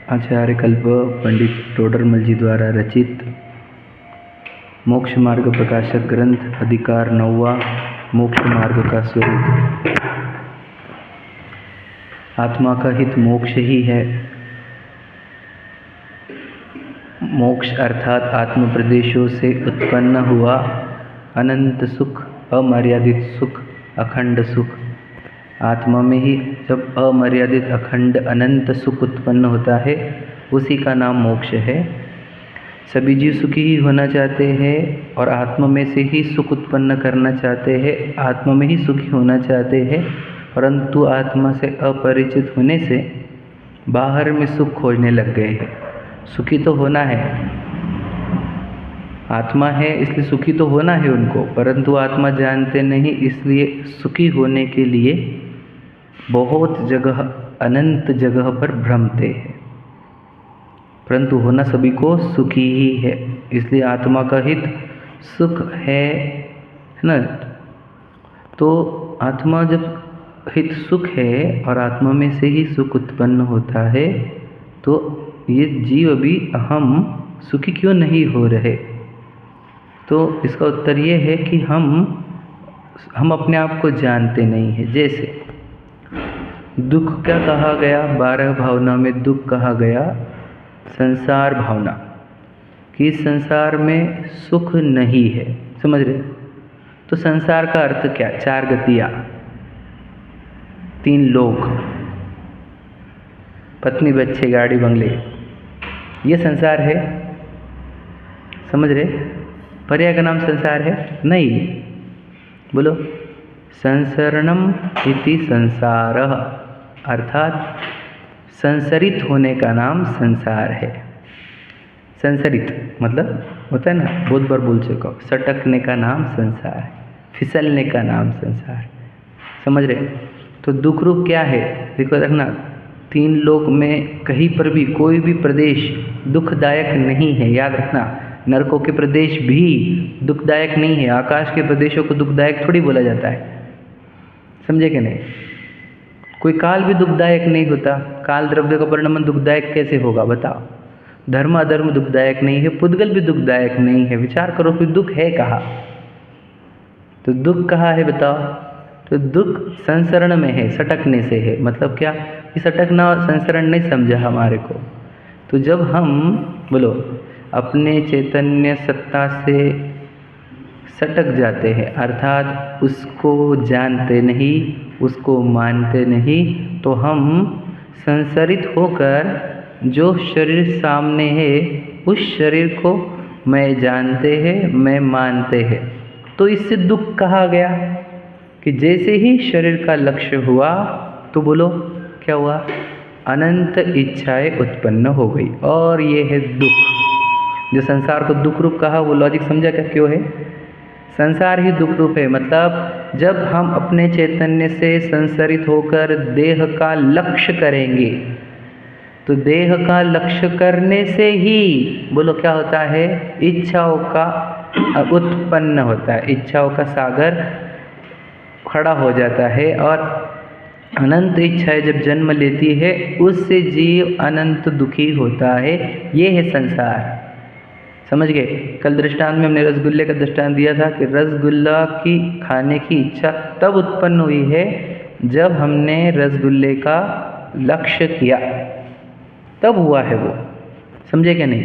आचार्य कल्प पंडित टोडरमल जी द्वारा रचित मोक्ष मार्ग प्रकाशक ग्रंथ अधिकार 9वां मोक्ष मार्ग का स्वरूप। आत्मा का हित मोक्ष ही है। मोक्ष अर्थात आत्म प्रदेशों से उत्पन्न हुआ अनंत सुख, अमर्यादित सुख, अखंड सुख। आत्मा में ही जब अमर्यादित अखंड अनंत सुख उत्पन्न होता है उसी का नाम मोक्ष है। सभी जीव सुखी ही होना चाहते हैं और आत्मा में से ही सुख उत्पन्न करना चाहते हैं, आत्मा में ही सुखी होना चाहते हैं, परंतु आत्मा से अपरिचित होने से बाहर में सुख खोजने लग गए हैं। सुखी तो होना है, आत्मा है इसलिए सुखी तो होना है उनको, परंतु आत्मा जानते नहीं, इसलिए सुखी होने के लिए बहुत जगह अनंत जगह पर भ्रमते हैं, परंतु होना सभी को सुखी ही है। इसलिए आत्मा का हित सुख है ना। तो आत्मा जब हित सुख है और आत्मा में से ही सुख उत्पन्न होता है तो ये जीव अभी हम सुखी क्यों नहीं हो रहे? तो इसका उत्तर ये है कि हम अपने आप को जानते नहीं हैं। जैसे दुख क्या कहा गया? 12 भावना में दुख कहा गया संसार भावना, कि संसार में सुख नहीं है। समझ रहे? तो संसार का अर्थ क्या? 4 गतियाँ, 3 लोग, पत्नी बच्चे गाड़ी बंगले, ये संसार है। समझ रहे? पर्याय का नाम संसार है? नहीं। बोलो, संसरणम इति संसारः, अर्थात संसरित होने का नाम संसार है। संसरित मतलब होता है ना, बहुत बार बोल चुका हूँ, सटकने का नाम संसार है, फिसलने का नाम संसार है। समझ रहे? तो दुख रूप क्या है? देखो रखना, 3 लोक में कहीं पर भी कोई भी प्रदेश दुखदायक नहीं है। याद रखना, नरकों के प्रदेश भी दुखदायक नहीं है। आकाश के प्रदेशों को दुखदायक थोड़ी बोला जाता है। समझे कि नहीं? कोई काल भी दुखदायक नहीं होता। काल द्रव्य का परिणमन दुखदायक कैसे होगा बताओ? धर्म अधर्म दुखदायक नहीं है, पुद्गल भी दुखदायक नहीं है। विचार करो फिर दुख है कहाँ? तो दुख कहाँ है बताओ? तो दुख संसरण में है, सटकने से है। मतलब क्या? कि सटकना और संसरण नहीं समझा हमारे को। तो जब हम बोलो अपने चैतन्य सत्ता से सटक जाते हैं, अर्थात उसको जानते नहीं, उसको मानते नहीं, तो हम संसरित होकर जो शरीर सामने है उस शरीर को मैं जानते हैं, मैं मानते हैं। तो इससे दुख कहा गया कि जैसे ही शरीर का लक्ष्य हुआ तो बोलो क्या हुआ? अनंत इच्छाएं उत्पन्न हो गई, और ये है दुख। जो संसार को दुख रूप कहा वो लॉजिक समझा क्या क्यों है? संसार ही दुख रूप है। मतलब जब हम अपने चैतन्य से संसरित होकर देह का लक्ष्य करेंगे तो देह का लक्ष्य करने से ही बोलो क्या होता है? इच्छाओं का उत्पन्न होता है, इच्छाओं का सागर खड़ा हो जाता है, और अनंत इच्छाएं जब जन्म लेती है उससे जीव अनंत दुखी होता है। ये है संसार। समझ गए? कल दृष्टांत में हमने रसगुल्ले का दृष्टांत दिया था कि रसगुल्ला की खाने की इच्छा तब उत्पन्न हुई है जब हमने रसगुल्ले का लक्ष्य किया, तब हुआ है वो। समझे क्या नहीं?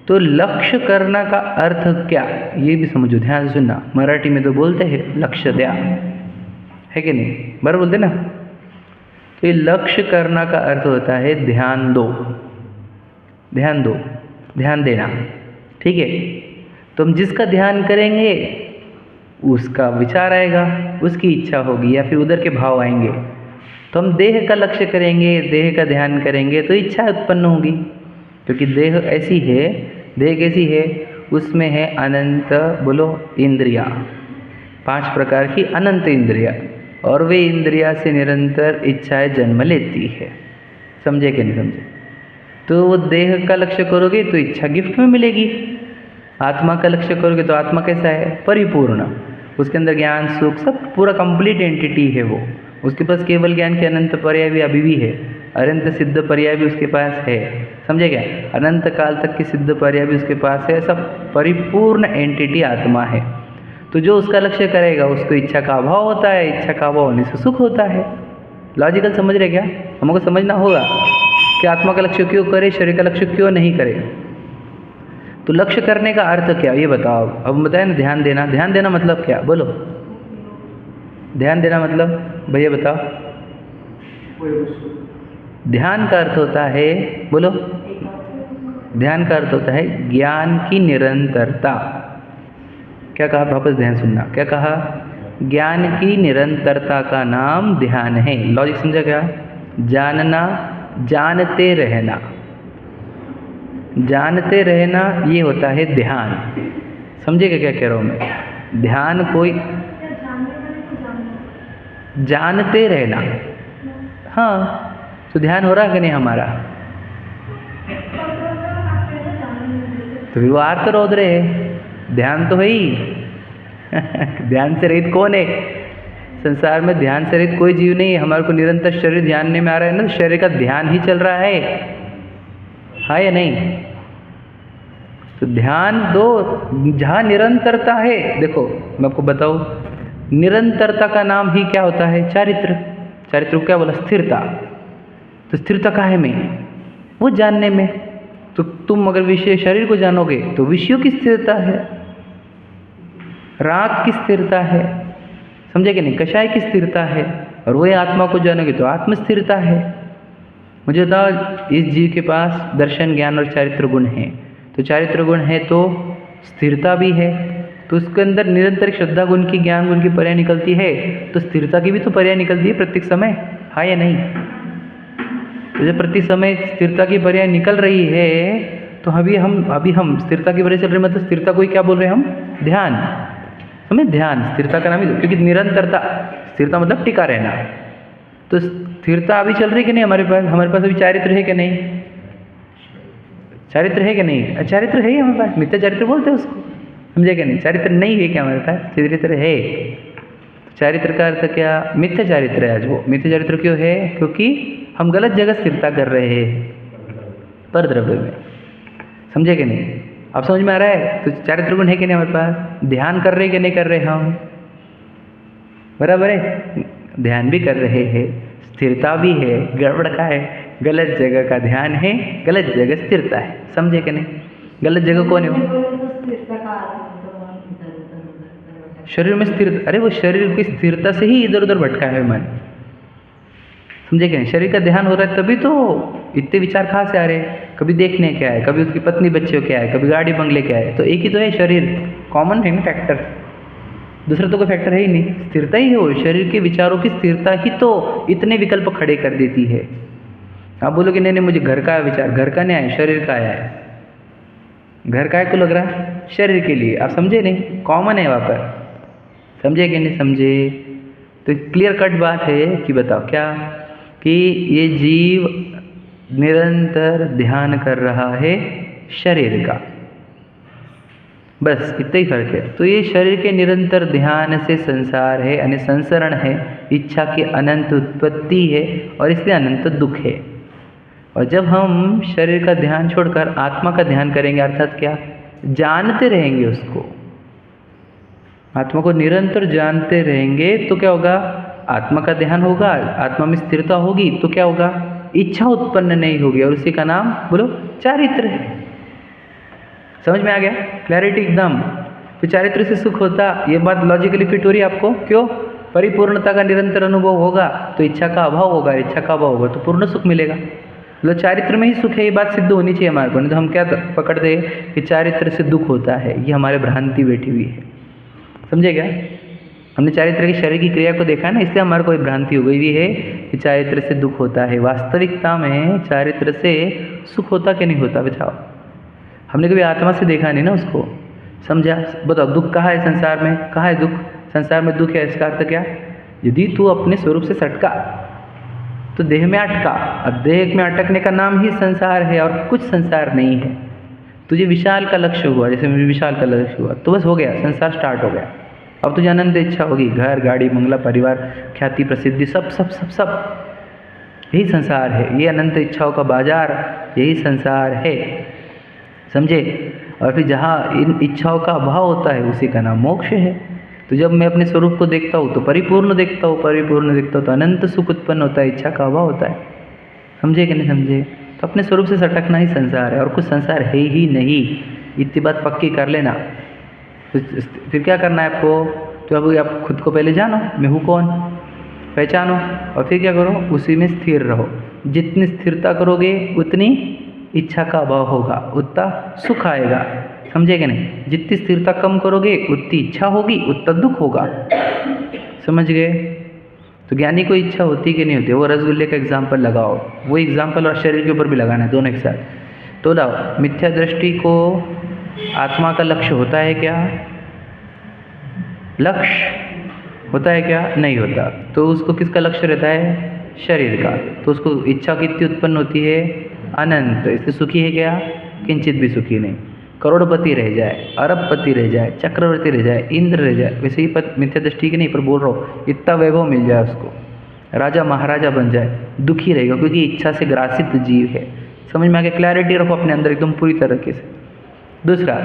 तो लक्ष्य करना का अर्थ क्या, ये भी समझो, ध्यान से सुनना। मराठी में तो बोलते हैं लक्ष्य द्या, है कि नहीं? बराबर बोलते ना? तो ये लक्ष्य करना का अर्थ होता है ध्यान दो, ध्यान दो, ध्यान देना। ठीक है? तो हम जिसका ध्यान करेंगे उसका विचार आएगा, उसकी इच्छा होगी या फिर उधर के भाव आएंगे। तो हम देह का लक्ष्य करेंगे, देह का ध्यान करेंगे तो इच्छा उत्पन्न होगी, क्योंकि देह ऐसी है, देह कैसी है? उसमें है अनंत बोलो इंद्रिया, 5 प्रकार की अनंत इंद्रिया, और वे इंद्रिया से निरंतर इच्छाएं जन्म लेती है। समझे कि नहीं समझे? तो वो देह का लक्ष्य करोगे तो इच्छा गिफ्ट में मिलेगी, आत्मा का लक्ष्य करोगे तो आत्मा कैसा है? परिपूर्ण, उसके अंदर ज्ञान सुख सब पूरा कंप्लीट एंटिटी है वो, उसके पास केवल ज्ञान के अनंत पर्याय भी अभी भी है। अनंत सिद्ध पर्याय भी उसके पास है, समझे क्या? अनंत काल तक की सिद्ध पर्याय भी उसके पास है। ऐसा परिपूर्ण एंटिटी आत्मा है। तो जो उसका लक्ष्य करेगा उसको इच्छा का अभाव होता है, इच्छा का अभाव होने से सुख होता है। लॉजिकल समझ रहे क्या? हमको समझना होगा कि आत्मा का लक्ष्य क्यों करे, शरीर का लक्ष्य क्यों नहीं करे। तो लक्ष्य करने का अर्थ क्या, ये बताओ। अब बताए ना ध्यान देना। ध्यान देना मतलब क्या, बोलो। ध्यान देना मतलब भैया बताओ। ध्यान का अर्थ होता है, बोलो। ध्यान का अर्थ होता है ज्ञान की निरंतरता। क्या कहा, वापस ध्यान सुनना। क्या कहा? ज्ञान की निरंतरता का नाम ध्यान है। लॉजिक समझा क्या? जानना, जानते रहना। जानते रहना ये होता है ध्यान। समझेगा क्या कह रहा हूँ मैं? ध्यान कोई जानते रहना। हाँ, तो ध्यान हो रहा कि नहीं हमारा? तो फिर वो आर्त रौद्र है, ध्यान तो है ही। ध्यान से रहित कौन है? संसार में ध्यान से रहित कोई जीव नहीं है। हमारे को निरंतर शरीर ध्यान में आ रहा है ना, शरीर का ध्यान ही चल रहा है या नहीं? तो ध्यान दो जहाँ निरंतरता है। देखो मैं आपको बताऊँ, निरंतरता का नाम ही क्या होता है? चारित्र। चारित्र को क्या बोला? स्थिरता। तो स्थिरता काहे में? वो जानने में। तो तुम अगर विषय शरीर को जानोगे तो विषयों की स्थिरता है, राग की स्थिरता है, समझे कि नहीं? कषाय की स्थिरता है। और वही आत्मा को जानोगे तो आत्म स्थिरता है। मुझे बताओ, इस जीव के पास दर्शन, ज्ञान और चारित्र गुण हैं। तो चारित्र गुण है तो स्थिरता भी है। तो उसके अंदर निरंतर श्रद्धा गुण की, ज्ञान गुण की पर्याय निकलती है। तो स्थिरता की भी तो पर्याय निकलती है प्रत्येक समय, हाँ या नहीं? तो जब प्रति समय स्थिरता की पर्याय निकल रही है तो अभी हम स्थिरता की पर्याय चल रही है, मतलब स्थिरता को ही क्या बोल रहे हैं हम? ध्यान। समझे? ध्यान स्थिरता का नाम ही, क्योंकि निरंतरता, स्थिरता मतलब टिका रहना। तो स्थिरता अभी चल रही है कि नहीं हमारे पास? हमारे पास अभी चारित्र है कि नहीं? चारित्र है कि नहीं? चारित्र है ही हमारे पास, मिथ्या चारित्र बोलते हैं उसको, समझे कि नहीं? चारित्र नहीं है क्या हमारे पास? चारित्र है। चारित्र का अर्थ क्या? मिथ्या चारित्र है आज वो। मिथ्या चारित्र क्यों है? क्योंकि हम गलत जगह स्थिरता कर रहे हैं पर द्रव्य में, समझे कि नहीं? आप समझ में आ रहा है? तो चारित्र गुण है कि नहीं हमारे पास? ध्यान कर रहे कि नहीं कर रहे हम? बराबर है, ध्यान भी कर रहे हैं, स्थिरता भी है। गड़बड़ का है, गलत जगह का ध्यान है, गलत जगह स्थिरता है, समझे कि नहीं? गलत जगह कौन है वो? शरीर में स्थिर, अरे वो शरीर की स्थिरता से ही इधर उधर भटका है मन, समझे क्या? शरीर का ध्यान हो रहा है तभी तो इतने विचार कहाँ से आ रहे हैं? कभी देखने क्या है, कभी उसकी पत्नी बच्चे क्या है, कभी गाड़ी बंगले क्या है। तो एक ही तो है शरीर, कॉमन है ना फैक्टर, दूसरा तो कोई फैक्टर है ही नहीं। स्थिरता ही हो, शरीर के विचारों की स्थिरता ही तो इतने विकल्प खड़े कर देती है। आप बोलोगे नहीं नहीं मुझे घर का विचार, घर का नहीं आया, शरीर का आया है। घर का है को लग रहा है शरीर के लिए, आप समझे नहीं? कॉमन है वहाँ पर, समझे कि नहीं समझे? तो क्लियर कट बात है कि बताओ क्या, कि ये जीव निरंतर ध्यान कर रहा है शरीर का, बस इतना ही फर्क है। तो ये शरीर के निरंतर ध्यान से संसार है, यानी संसरण है, इच्छा की अनंत उत्पत्ति है और इसलिए अनंत दुख है। और जब हम शरीर का ध्यान छोड़कर आत्मा का ध्यान करेंगे, अर्थात क्या, जानते रहेंगे उसको, आत्मा को निरंतर जानते रहेंगे, तो क्या होगा? आत्मा का ध्यान होगा, आत्मा में स्थिरता होगी, तो क्या होगा? इच्छा उत्पन्न नहीं होगी, और उसी का नाम बोलो चारित्र है। समझ में आ गया? क्लैरिटी एकदम। तो चारित्र से सुख होता, ये बात लॉजिकली फिट हो रही है आपको? क्यों? परिपूर्णता का निरंतर अनुभव होगा तो इच्छा का अभाव होगा, इच्छा का अभाव होगा तो पूर्ण सुख मिलेगा। मतलब चारित्र में ही सुख है, ये बात सिद्ध होनी चाहिए हमारे को। नहीं तो हम क्या पकड़ दे कि चारित्र से दुख होता है, ये हमारे भ्रांति बैठी हुई है, समझे क्या? हमने चारित्र की शरीर की क्रिया को देखा ना, इसलिए हमारे कोई भ्रांति हो गई भी है कि चारित्र से दुख होता है। वास्तविकता में चारित्र से सुख होता कि नहीं होता? बताओ। हमने कभी आत्मा से देखा नहीं ना उसको, समझा? बताओ दुख कहाँ है संसार में? कहाँ है दुख? संसार में दुख है, इसका अर्थ क्या? यदि तू अपने स्वरूप से सटका तो देह में अटका, और देह में अटकने का नाम ही संसार है और कुछ संसार नहीं है। तुझे विशाल का लक्ष्य हुआ, जैसे मुझे विशाल का लक्ष्य हुआ, तो बस हो गया, संसार स्टार्ट हो गया। अब तुझे अनंत इच्छा होगी, घर गाड़ी बंगला परिवार ख्याति प्रसिद्धि सब सब सब सब, यही संसार है, ये अनंत इच्छाओं का बाजार, यही संसार है, समझे। और फिर जहाँ इन इच्छाओं का अभाव होता है उसी का नाम मोक्ष है। तो जब मैं अपने स्वरूप को देखता हूँ तो परिपूर्ण देखता हूँ, परिपूर्ण देखता हूँ तो अनंत सुख उत्पन्न होता है, इच्छा का अभाव होता है, समझे कि नहीं समझे। तो अपने स्वरूप से सटकना ही संसार है, और कुछ संसार है ही नहीं, इतनी बात पक्की कर लेना। फिर क्या करना है आपको, तो अब आप खुद को पहले जानो, मैं हूँ कौन, पहचानो, और फिर क्या करो, उसी में स्थिर रहो। जितनी स्थिरता करोगे उतनी इच्छा का अभाव होगा, उतना सुख आएगा, समझे कि नहीं। जितनी स्थिरता कम करोगे उतनी इच्छा होगी, उतना दुख होगा, समझ गए। तो ज्ञानी को इच्छा होती कि नहीं होती, वो रसगुल्ले का एग्जाम्पल लगाओ, वो एग्जाम्पल और शरीर के ऊपर भी लगाना है, दोनों एक साथ। तो लाओ, मिथ्या दृष्टि को आत्मा का लक्ष्य होता है क्या, लक्ष्य होता है क्या, नहीं होता। तो उसको किसका लक्ष्य रहता है, शरीर का। तो उसको इच्छा कितनी उत्पन्न होती है, अनंत। इससे सुखी है क्या, किंचित भी सुखी नहीं। करोड़पति रह जाए, अरबपति रह जाए, चक्रवर्ती रह जाए, इंद्र रह जाए, वैसे ही मिथ्या दृष्टि की नहीं, पर बोल रहा हूँ इतना वैभव मिल जाए उसको, राजा महाराजा बन जाए, दुखी रहेगा, क्योंकि इच्छा से ग्रासित जीव है। समझ में आ गया, क्लैरिटी रखो अपने अंदर एकदम पूरी तरीके से। दूसरा,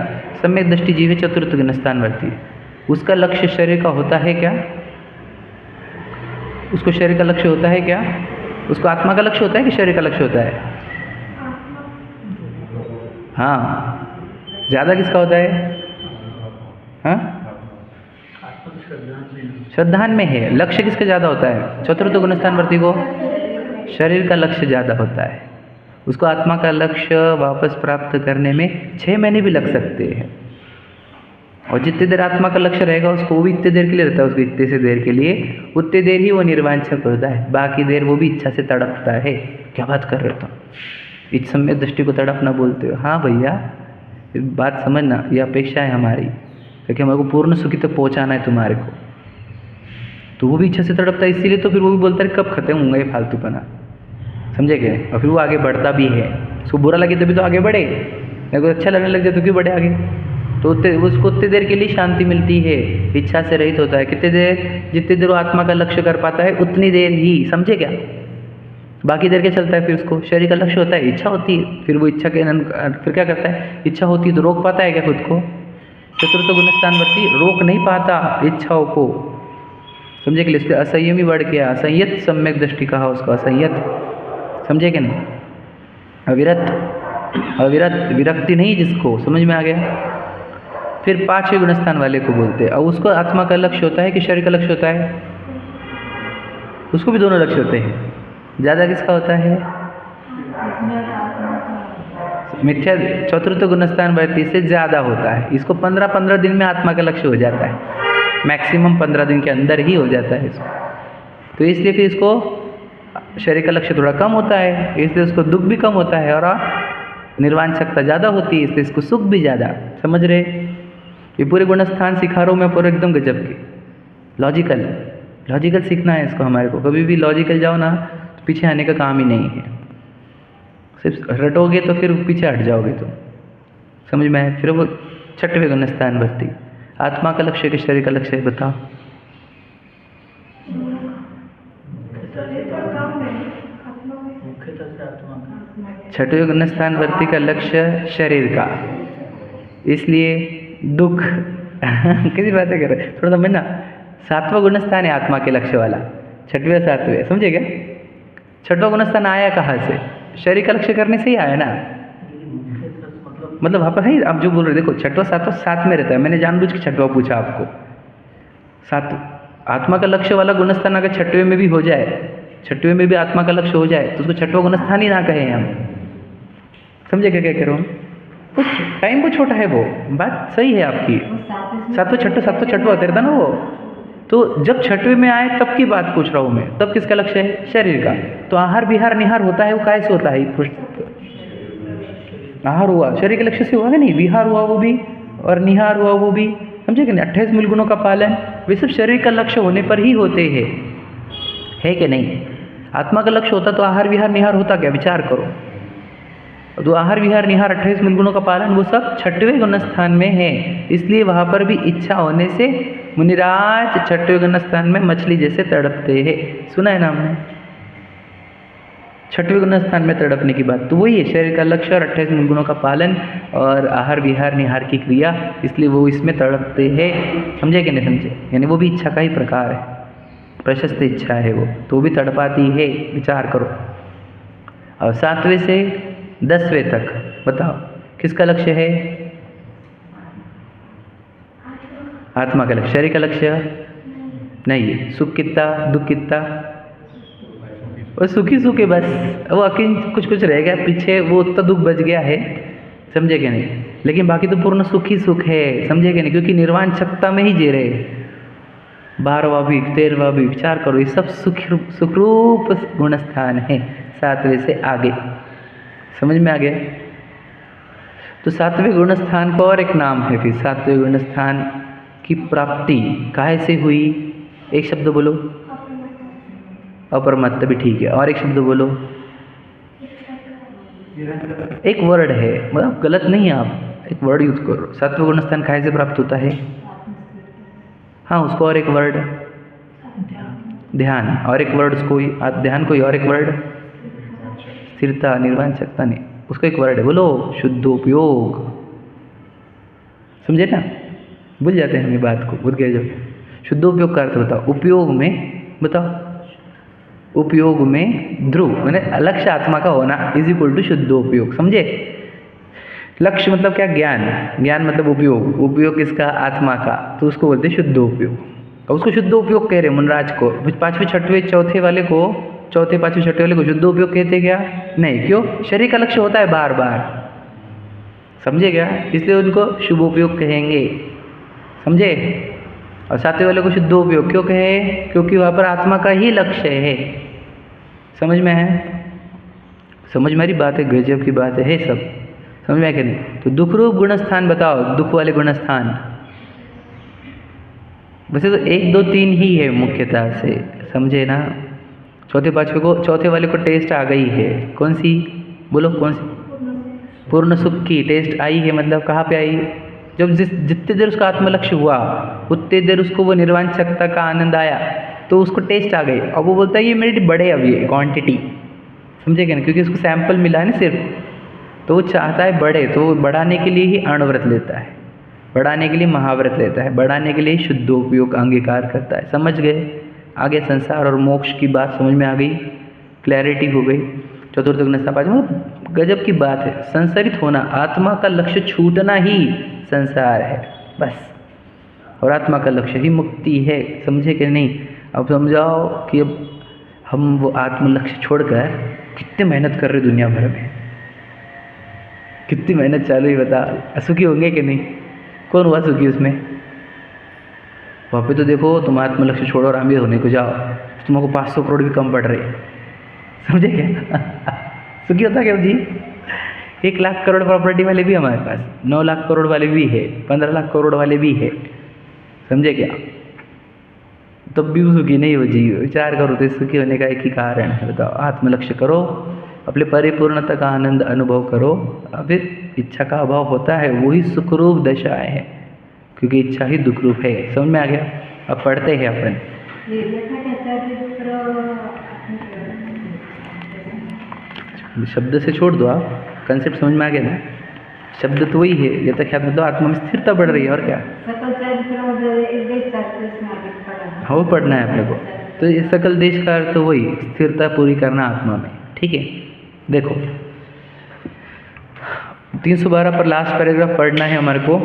सम्यक दृष्टि जीव है चतुर्थ गुणस्थानवर्ती, उसका लक्ष्य शरीर का होता है क्या, उसको शरीर का लक्ष्य होता है क्या, उसको आत्मा का लक्ष्य होता है कि शरीर का लक्ष्य होता है। हाँ, ज़्यादा किसका होता है, हाँ श्रद्धान में है। लक्ष्य किसका ज़्यादा होता है, चतुर्थ गुणस्थानवर्ती को शरीर का लक्ष्य ज़्यादा होता है। उसको आत्मा का लक्ष्य वापस प्राप्त करने में 6 महीने भी लग सकते हैं, और जितनी देर आत्मा का लक्ष्य रहेगा उसको, वो भी इतनी देर के लिए रहता है, उसको इतने से देर के लिए, उतनी देर ही वो निर्वांछक होता है, बाकी देर वो भी इच्छा से तड़पता है। क्या बात कर रहे हो तुम, इस समय दृष्टि को तड़पना बोलते हो। हाँ भैया, बात समझना, ये अपेक्षा है हमारी, क्योंकि हमारे को पूर्ण सुखी तक पहुँचाना है तुम्हारे को। तो वो भी इच्छा से तड़पता है, इसीलिए तो फिर वो भी बोलता है कब खत्म होंगे ये फालतूपना, समझे क्या। और फिर वो आगे बढ़ता भी है, उसको बुरा लगे तभी तो आगे बढ़े, मेरे को अच्छा लगने लग जाए तो क्यों बढ़े आगे। तो उसको उतनी देर के लिए शांति मिलती है, इच्छा से रहित होता है। कितनी देर, जितनी देर वो आत्मा का लक्ष्य कर पाता है उतनी देर ही, समझे क्या। बाकी देर क्या चलता है, फिर उसको शरीर का लक्ष्य होता है, इच्छा होती है, फिर वो इच्छा के फिर क्या करता है, इच्छा होती है तो रोक पाता है क्या खुद को। चतुर्थ गुणस्थानवर्ती रोक नहीं पाता इच्छाओं को, समझे कि इसलिए असंयमी बढ़ गया, असंयत सम्यक दृष्टि कहा उसको, असंयत, समझे कि नहीं। अविरत, अविरत विरक्ति नहीं जिसको, समझ में आ गया। फिर 5वें गुणस्थान वाले को बोलते हैं, और उसको आत्मा का लक्ष्य होता है कि शरीर का लक्ष्य होता है, उसको भी दोनों लक्ष्य होते हैं। ज़्यादा किसका होता है, मिथ्या चतुर्थ गुणस्थानवर्ती से ज़्यादा होता है। इसको 15-15 दिन में आत्मा का लक्ष्य हो जाता है, मैक्सिमम 15 दिन के अंदर ही हो जाता है इसको। तो इसलिए फिर इसको शरीर का लक्ष्य थोड़ा कम होता है, इसलिए उसको दुख भी कम होता है, और निर्वांछकता ज़्यादा होती है, इसलिए इसको सुख भी ज़्यादा, समझ रहे। ये पूरे गुणस्थान सिखा रहा हूँ मैं, पूरे एकदम गजब के लॉजिकल, लॉजिकल सीखना है इसको हमारे को। कभी भी लॉजिकल जाओ ना तो पीछे आने का काम ही नहीं है, सिर्फ रटोगे तो फिर पीछे हट जाओगे तुम, समझ में आए। फिर वो 6वें गुणस्थानवर्ती, आत्मा का लक्ष्य कि शरीर का लक्ष्य है, बताओ। 6वें गुणस्थानवर्ती का लक्ष्य शरीर का, इसलिए दुख किसी बातें कर रहे, थोड़ा समझना। 7वां गुणस्थान है आत्मा के लक्ष्य वाला, 6वें 7वें, समझे क्या। 6वां गुणस्थान आया कहाँ से, शरीर का लक्ष्य करने से ही आया ना, मतलब वहाँ पर है। आप जो बोल रहे देखो, 6वां 7वां साथ में रहता है, मैंने जानबूझ के 6वां पूछा आपको। 7 आत्मा का लक्ष्य वाला गुणस्थान अगर 6वें में भी हो जाए, 6वें में भी आत्मा का लक्ष्य हो जाए, तो उसको 6वां गुणस्थान ही ना कहें हम, समझे क्या कह रहा हूँ। कुछ टाइम को छोटा है, वो बात सही है आपकी। 7वां 6वां होता रहता ना वो। तो जब 6वें में आए तब की बात पूछ रहा हूँ मैं, तब किसका लक्ष्य है, शरीर का। तो आहार विहार निहार होता है, वो कैसे होता है, आहार हुआ शरीर के लक्ष्य से हुआ कि नहीं, विहार हुआ वो भी, और निहार हुआ वो भी, समझे कि नहीं। 28 मूल गुणों का पालन, वे सब शरीर का लक्ष्य होने पर ही होते हैं, है कि नहीं। आत्मा का लक्ष्य होता तो आहार विहार निहार होता क्या, विचार करो। तो आहार विहार निहार 28 मूल गुणों का पालन, वो सब 6वें गुणस्थान में है, इसलिए वहाँ पर भी इच्छा होने से मुनिराज 6वें गुणस्थान में मछली जैसे तड़पते हैं। सुना है ना हमने, छठवें गुण स्थान में तड़पने की बात, तो वही है शरीर का लक्ष्य और 28 गुणों का पालन और आहार विहार निहार की क्रिया, इसलिए वो इसमें तड़पते हैं। समझे कि नहीं समझे? यानी वो भी इच्छा का ही प्रकार है, प्रशस्त इच्छा है वो, तो वो भी तड़पाती है, विचार करो। और 7वें से 10वें तक बताओ किसका लक्ष्य है? आत्मा का लक्ष्य। शरीर का लक्ष्य नहीं है। सुख कितना, दुख कितना? और सुखी सुख है बस, वो अकिन कुछ कुछ रह गया पीछे, वो उतना दुख बच गया है, समझे कि नहीं? लेकिन बाकी तो पूर्ण सुख ही सुख है, समझे कि नहीं? क्योंकि निर्वाण सत्ता में ही जी रहे। 12वां भी 13वां भी विचार करो, ये सब सुखरूप गुणस्थान है 7वें से आगे। समझ में आ गया? तो 7वें गुणस्थान को और एक नाम है फिर, 7वें गुणस्थान की प्राप्ति काहे से हुई? एक शब्द बोलो। अपरमत्त भी ठीक है, और एक शब्द बोलो। एक वर्ड है, मतलब गलत नहीं है, आप एक वर्ड यूज करो। 7वें गुणस्थान काहे से प्राप्त होता है? हाँ, उसको और एक वर्ड, ध्यान। और एक वर्ड उसको, ध्यान को और एक वर्ड, स्थिरता, निर्वाण सत्ता नहीं, उसको एक वर्ड है, बोलो। शुद्धोपयोग। समझे ना? भूल जाते हैं हम ये बात को, भूल गए जब। शुद्धोपयोग का अर्थ बताओ। उपयोग में बताओ, उपयोग में ध्रुव मैंने लक्ष्य आत्मा का होना इज इक्वल टू शुद्धोपयोग। समझे? लक्ष्य मतलब क्या? ज्ञान। ज्ञान मतलब उपयोग। उपयोग किसका? आत्मा का, तो उसको बोलते हैं शुद्धोपयोग। अब उसको शुद्धोपयोग कह रहे मुनराज को। 5वें 6वें चौथे वाले को, चौथे 5वें 6वें वाले को शुद्धोपयोग कहते क्या? नहीं। क्यों? शरीर का लक्ष्य होता है बार बार, समझे क्या? इसलिए उनको शुभोपयोग कहेंगे, समझे? और 7वें वाले को शुद्धोपयोग क्यों कहे? क्योंकि वहाँ पर आत्मा का ही लक्ष्य है। समझ में है? समझ में आ रही बात है? गजब की बात है सब। समझ में आया कि नहीं? तो दुख रूप गुणस्थान बताओ, दुख वाले गुणस्थान। वैसे तो 1 2 3 ही है मुख्यतः से, समझे ना? चौथे 5वें को, चौथे वाले को टेस्ट आ गई है। कौन सी? बोलो कौन सी? पूर्ण सुख की टेस्ट आई है। मतलब कहाँ पे आई? जब जितने देर उसका आत्मलक्ष्य हुआ उतने देर उसको वो निर्वाण सत्ता का आनंद आया, तो उसको टेस्ट आ गई। अब वो बोलता है ये मेरी बढ़े अब ये क्वांटिटी, समझे क्या ना? क्योंकि उसको सैंपल मिला है ना सिर्फ, तो वो चाहता है बढ़े, तो वो बढ़ाने के लिए ही अणव्रत लेता है, बढ़ाने के लिए महाव्रत लेता है, बढ़ाने के लिए शुद्धोपयोग अंगीकार करता है। समझ गए? आगे संसार और मोक्ष की बात समझ में आ गई, क्लैरिटी हो गई। चतुर्थ गुणस्थान 5 गजब की बात है। संसारित होना, आत्मा का लक्ष्य छूटना ही संसार है बस, और आत्मा का लक्ष्य ही मुक्ति है। समझे कि नहीं? अब समझाओ कि अब हम वो आत्म लक्ष्य छोड़कर कितने मेहनत कर रहे दुनिया भर में, कितनी मेहनत चालू है बता, सुखी होंगे कि नहीं? कौन हुआ सुखी उसमें? वहाँ पे तो देखो तुम आत्म लक्ष्य छोड़ो और अमीर होने को जाओ, तुमको 500 करोड़ भी कम पड़ रहे, समझे क्या? सुखी होता क्या जी? 1 लाख करोड़ प्रॉपर्टी वाले भी हमारे पास, 9 लाख करोड़ वाले भी है, 15 लाख करोड़ वाले भी है, समझे क्या? तब भी वो सुखी नहीं हो जी। विचार करो तो सुखी होने का एक ही कारण है, बताओ। आत्मलक्ष्य करो, अपने परिपूर्णता का आनंद अनुभव करो, फिर इच्छा का अभाव होता है, वही सुखरूप दशाएं है, क्योंकि इच्छा ही दुख रूप है। समझ में आ गया? अब पढ़ते हैं अपन। शब्द से छोड़ दो आप, कंसेप्ट समझ में आ गया ना? शब्द तो वही है, यथा ख्यात मतलब आत्मा में स्थिरता बढ़ रही है, और क्या? हाँ, वो पढ़ना है अपने को। तो ये सकल देश का अर्थ तो वही, स्थिरता पूरी करना आत्मा में, ठीक है? देखो 312 पर लास्ट पैराग्राफ पढ़ना है हमारे को।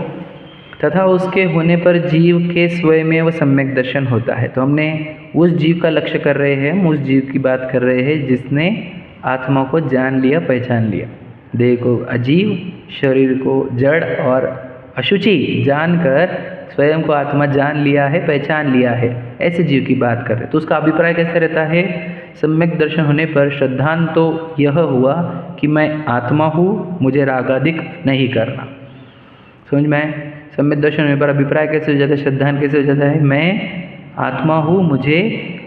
तथा उसके होने पर जीव के स्वयं में वो सम्यक दर्शन होता है। तो हमने उस जीव का लक्ष्य कर रहे हैं, हम उस जीव की बात कर रहे हैं जिसने आत्मा को जान लिया, पहचान लिया। देह को अजीव, शरीर को जड़ और अशुचि जानकर स्वयं को आत्मा जान लिया है, पहचान लिया है, ऐसे जीव की बात कर रहे हैं। तो उसका अभिप्राय कैसे रहता है? सम्यक दर्शन होने पर श्रद्धांत तो यह हुआ कि मैं आत्मा हूँ, मुझे रागादिक नहीं करना। समझ में? सम्यक दर्शन होने पर अभिप्राय कैसे हो जाता है? श्रद्धांत कैसे हो जाता है? मैं आत्मा हूँ, मुझे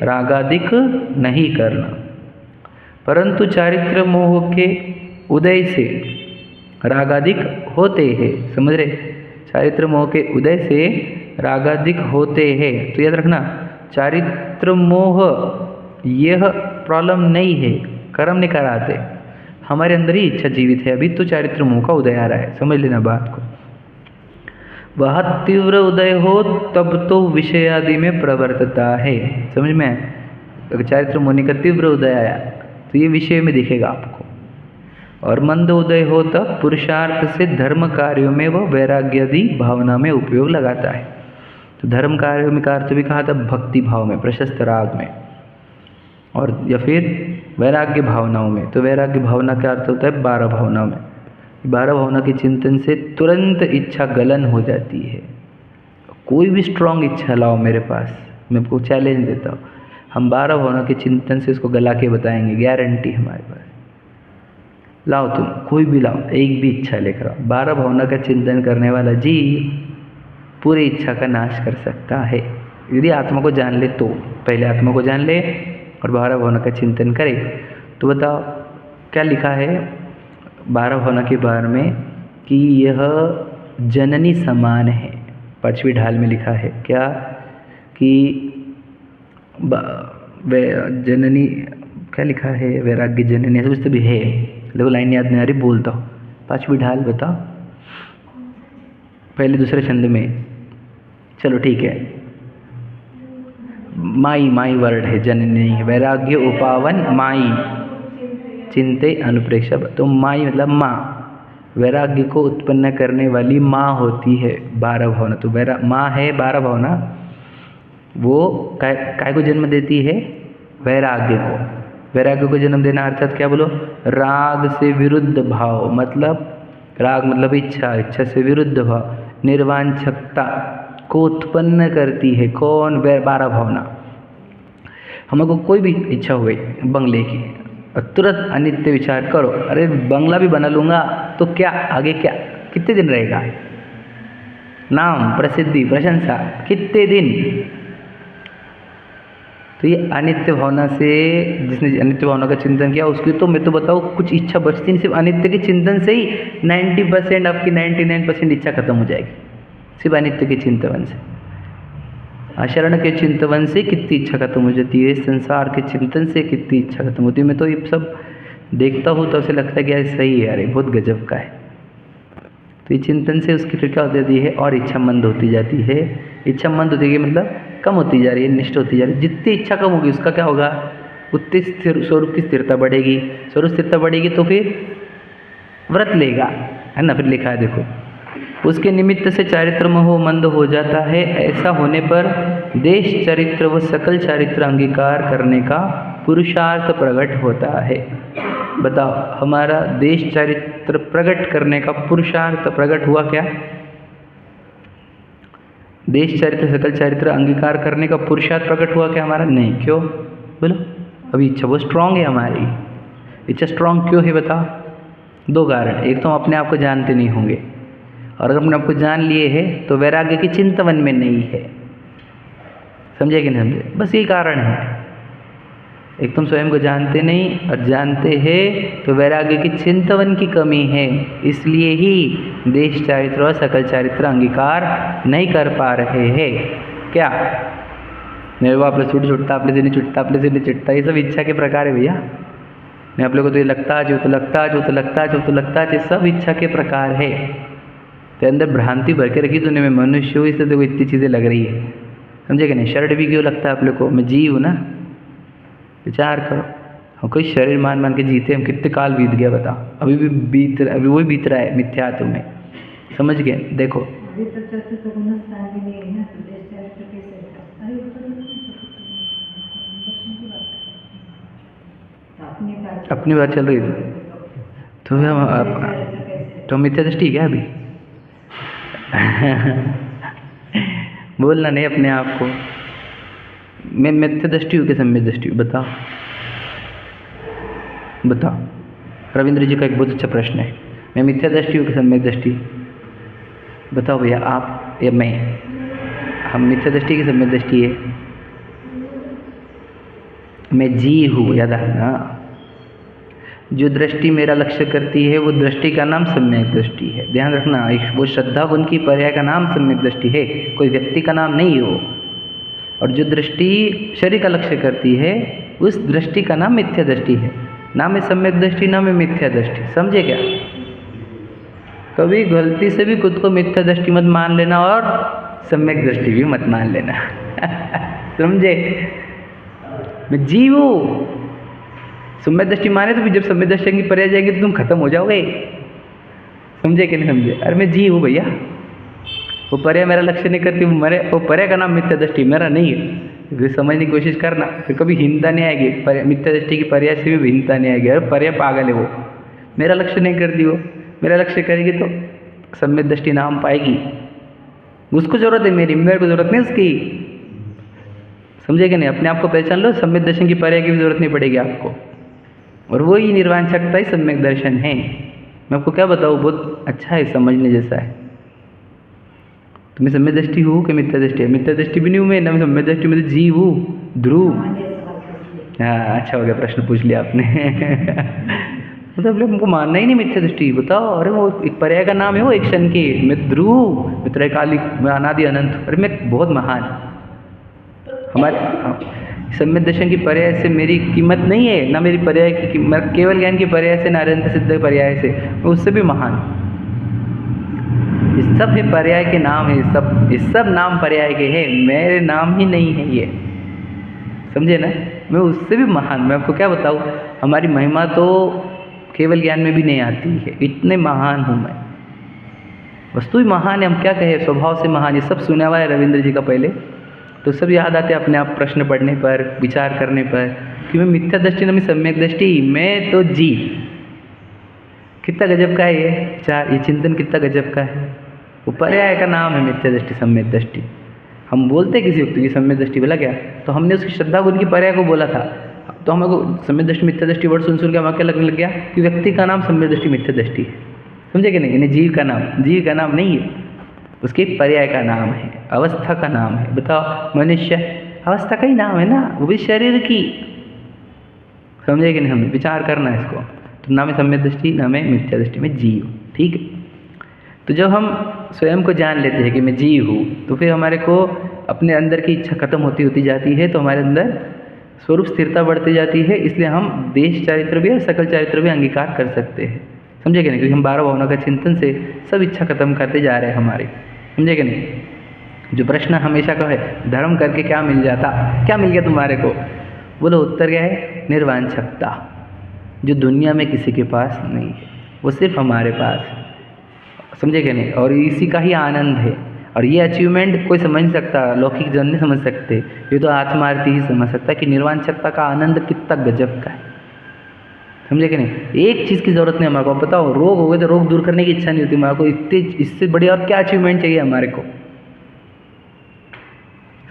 रागादिक नहीं करना। परंतु चारित्र मोह के उदय से रागादिक होते हैं। समझ रहे? चारित्र मोह के उदय से रागादिक होते हैं। तो याद रखना, चारित्र मोह यह प्रॉब्लम नहीं है, कर्म नहीं कराते, हमारे अंदर ही इच्छा जीवित है, अभी तो चारित्र मोह का उदय आ रहा है, समझ लेना बात को। वह तीव्र उदय हो तब तो विषय आदि में प्रवर्तता है, समझ में आया? अगर चारित्र मोह का तीव्र उदय आया तो ये विषय में दिखेगा आपको, और मंद उदय हो तब पुरुषार्थ से धर्म कार्यों में वह वैराग्य आदि भावना में उपयोग लगाता है। तो धर्म कार्यों में का अर्थ भी कहा था भक्ति भाव में, प्रशस्त राग में, और या फिर वैराग्य भावनाओं में। तो वैराग्य भावना का अर्थ होता है 12 भावनाओं में। 12 भावना के चिंतन से तुरंत इच्छा गलन हो जाती है। कोई भी स्ट्रांग इच्छा लाओ मेरे पास, मैं आपको चैलेंज देता हूँ, हम 12 भावना के चिंतन से उसको गला के बताएंगे, गारंटी हमारे पास। लाओ तुम कोई भी लाओ, एक भी इच्छा लेकर आओ, 12 भावना का चिंतन करने वाला जी पूरी इच्छा का नाश कर सकता है, यदि आत्मा को जान ले तो। पहले आत्मा को जान ले और 12 भावना का चिंतन करे। तो बताओ क्या लिखा है 12 भावना के बारे में, कि यह जननी समान है। 5वीं ढाल में लिखा है क्या, कि जननी, क्या लिखा है, वैराग्य जननी, ऐसा कुछ भी है, देखो लाइन याद नहीं आ रही, बोलता हूँ। 5वीं ढाल बताओ, पहले दूसरे छंद में, चलो ठीक है, माई वर्ड है, जननी नहीं है। वैराग्य उपावन माई चिंते अनुप्रेक्षा, तो माई मतलब माँ, वैराग्य को उत्पन्न करने वाली माँ होती है 12 भावना। तो माँ है 12 भावना, वो काय को जन्म देती है, वैराग्य को। वैराग्य को जन्म देना अर्थात क्या बोलो, राग से विरुद्ध भाव, मतलब राग मतलब इच्छा, इच्छा से विरुद्ध भाव, निर्वांछकता को उत्पन्न करती है। कौन? 12 भावना। हमको कोई भी इच्छा हो गई बंगले की, और तुरंत अनित्य विचार करो, अरे बंगला भी बना लूँगा तो क्या, आगे क्या, कितने दिन रहेगा, नाम प्रसिद्धि प्रशंसा, कितने दिन। तो ये अनित्य भावना से, जिसने अनित्य भावना का चिंतन किया उसकी तो मैं तो बताऊँ कुछ इच्छा बचती नहीं, सिर्फ अनित्य के चिंतन से ही 90% आपकी 99% इच्छा खत्म हो जाएगी, सिर्फ अनित्य के चिंतन से। आचरण के चिंतन से कितनी इच्छा खत्म हो जाती है, संसार के चिंतन से कितनी इच्छा खत्म होती है। मैं तो ये सब देखता हूँ तो उसे लगता है कि यार सही है, अरे बहुत गजब का है। तो ये चिंतन से उसकी फिर क्या हो जाती है, और इच्छा मंद होती जाती है। इच्छा मंद होती है मतलब कम होती जा रही है, निष्ठ होती जा रही है। जितनी इच्छा कम होगी उसका क्या होगा, उतनी स्वरूप की स्थिरता बढ़ेगी। स्वरूप स्थिरता बढ़ेगी तो फिर व्रत लेगा, है ना। फिर लिखा है देखो, उसके निमित्त से चारित्र मोह मंद हो जाता है। ऐसा होने पर देश चरित्र व सकल चारित्र अंगीकार करने का पुरुषार्थ प्रकट होता है। बताओ हमारा देश चरित्र प्रकट करने का पुरुषार्थ प्रकट हुआ क्या? देश चरित्र सकल चरित्र अंगीकार करने का पुरुषार्थ प्रकट हुआ क्या हमारा? नहीं। क्यों बोलो? अभी इच्छा बहुत स्ट्रांग है हमारी। इच्छा स्ट्रांग क्यों है बताओ? 2 कारण। एक तो हम अपने आप को जानते नहीं होंगे, और अगर हमने आपको जान लिए हैं तो वैराग्य की चिंतन में नहीं है। समझे कि नहीं समझे? बस यही कारण है। एक तुम स्वयं को जानते नहीं, और जानते हैं तो वैराग्य की चिंतन की कमी है, इसलिए ही देश चारित्र और सकल चारित्र अंगीकार नहीं कर पा रहे हैं। क्या मेरे को आपने छुटता, अपने से नहीं छुटता, अपने से नहीं छुटता, ये सब इच्छा के प्रकार है भैया। मैं आप लोगों को तो ये लगता जो तो लगता जो तो लगता जो तो लगता, ये सब इच्छा के प्रकार है। तो अंदर भ्रांति भर के रखी तूने, मैं मनुष्य हूँ, इससे देखो इतनी चीज़ें लग रही है। समझे कि नहीं? शर्ट भी क्यों लगता है आप लोग को? मैं जीव हूँ ना। विचार करो, हम कोई शरीर मान मान के जीते, हम कितने काल बीत गया बताओ, अभी भी बीत रहा, अभी वही बीत रहा है मिथ्यात्व में। समझ गए? देखो अपनी बात चल रही थी तो हम तो मिथ्या दृष्टि क्या अभी बोलना नहीं अपने आप को। मैं मिथ्या दृष्टि हूँ कि सम्यक दृष्टि हूँ? बताओ बताओ। रविंद्र जी का एक बहुत अच्छा प्रश्न है, मैं मिथ्या दृष्टि हूँ कि सम्यक दृष्टि? बताओ भैया, आप या मैं, हम मिथ्या दृष्टि की सम्यक दृष्टि है? मैं जी हूँ, याद रखना। जो दृष्टि मेरा लक्ष्य करती है वो दृष्टि का नाम सम्यक दृष्टि है। ध्यान रखना, वो श्रद्धा गुण की पर्याय का नाम सम्यक दृष्टि है, कोई व्यक्ति का नाम नहीं हो। और जो दृष्टि शरीर का लक्ष्य करती है उस दृष्टि का नाम मिथ्या दृष्टि है। ना में सम्यक दृष्टि ना में मिथ्या दृष्टि, समझे क्या? कभी गलती से भी खुद को मिथ्या दृष्टि मत मान लेना और सम्यक दृष्टि भी मत मान लेना। समझे? मैं जीव हूँ, सम्यक दृष्टि माने तो फिर जब सम्यक दृष्टि की पर्याय जाएगी तो तुम खत्म हो जाओगे। समझे कि नहीं समझे? अरे मैं जीव हूँ भैया, वो पर्याय मेरा लक्ष्य नहीं करती, वो पर्याय का नाम मिथ्या दृष्टि मेरा नहीं है। फिर समझने की कोशिश करना, फिर कभी हीनता नहीं आएगी, मिथ्या दृष्टि की पर्याय से भी हीनता नहीं आएगी। अरे पर्याय पागल है, वो मेरा लक्ष्य नहीं करती, वो मेरा लक्ष्य करेगी तो सम्यक दृष्टि नाम पाएगी। उसको जरूरत है मेरी, मेरे को जरूरत नहीं उसकी। समझे कि नहीं? अपने आप को पहचान लो, सम्यक दर्शन की पर्याय की भी जरूरत नहीं पड़ेगी आपको। और वो ही निर्वाण शक्ति ही सम्यक दर्शन है। मैं आपको क्या बताऊँ, बहुत अच्छा है, समझने जैसा है। तुम्हें सम्यक दृष्टि हूँ कि मिथ्या दृष्टि है? मिथ्या दृष्टि भी नहीं हूँ मैं, ना सम्यक दृष्टि में तो जीव हूँ, ध्रुव। हाँ अच्छा हो गया, प्रश्न पूछ लिया आपने। मतलब हमको मानना ही नहीं मिथ्या दृष्टि। बताओ, अरे वो एक पर्याय का नाम है, वो एक क्षण की। मैं ध्रुव, मैं त्रैकालिक, मैं अनादि अनंत, अरे मैं बहुत महान। हमारे सम्यक दर्शन की पर्याय से मेरी कीमत नहीं है, ना मेरी पर्याय की कीमत, केवल ज्ञान की पर्याय से, नारायण सिद्ध पर्याय से, मैं उससे भी महान। ये सब है पर्याय के नाम है, ये सब नाम पर्याय के हैं, मेरे नाम ही नहीं है ये। समझे ना? मैं उससे भी महान। मैं आपको क्या बताऊँ, हमारी महिमा तो केवल ज्ञान में भी नहीं आती है, इतने महान हूँ मैं। वस्तु ही महान है, हम क्या कहें, स्वभाव से महान। ये सब सुना हुआ है रविंद्र जी का पहले, तो सब याद आते हैं अपने आप प्रश्न पढ़ने पर, विचार करने पर, कि मैं मिथ्या दृष्टि न मैं सम्यक दृष्टि, मैं तो जीव। कितना गजब का है ये विचार, ये चिंतन कितना गजब का है। वो पर्याय का नाम है मिथ्या दृष्टि, सम्यक दृष्टि। हम बोलते किसी व्यक्ति की सम्यक दृष्टि बोला क्या, तो हमने उसकी श्रद्धा को, उनकी पर्याय को बोला था, तो हमको सम्यक दृष्टि मिथ्या दृष्टि वर्ड सुन के हमें क्या लगने लग गया कि व्यक्ति का नाम सम्यक दृष्टि मिथ्या दृष्टि है। समझे कि नहीं? जीव का नाम, जीव का नाम नहीं है, उसके पर्याय का नाम है, अवस्था का नाम है। बताओ, मनुष्य अवस्था का ही नाम है ना, वो भी शरीर की। समझे कि नहीं? हमें विचार करना है इसको। तो ना में सम्यक दृष्टि, ना में मिथ्या दृष्टि, में जीव। ठीक है? तो जब हम स्वयं को जान लेते हैं कि मैं जीव हूँ, तो फिर हमारे को अपने अंदर की इच्छा खत्म होती जाती है, तो हमारे अंदर स्वरूप स्थिरता बढ़ती जाती है। इसलिए हम देश चारित्र भी और सकल चारित्र भी अंगीकार कर सकते हैं। समझे कि नहीं? क्योंकि हम 12 भावनाओं का चिंतन से सब इच्छा खत्म करते जा रहे हैं हमारी। समझे कि नहीं? जो प्रश्न हमेशा का है, धर्म करके क्या मिल जाता, क्या मिल गया तुम्हारे को? बोलो, उत्तर क्या है? निर्वाण शक्ति, जो दुनिया में किसी के पास नहीं है, वो सिर्फ हमारे पास है। समझे कि नहीं? और इसी का ही आनंद है। और ये अचीवमेंट कोई समझ नहीं सकता, लौकिक जन नहीं समझ सकते, ये तो आत्मार्थी ही समझ सकता है कि निर्वाण शक्ति का आनंद कितना गजब का है। समझे कि नहीं? एक चीज़ की ज़रूरत नहीं हमारे को। बताओ, रोग हो गए तो रोग दूर करने की इच्छा नहीं होती हमारे को, इतने इससे बढ़िया और क्या अचीवमेंट चाहिए हमारे को?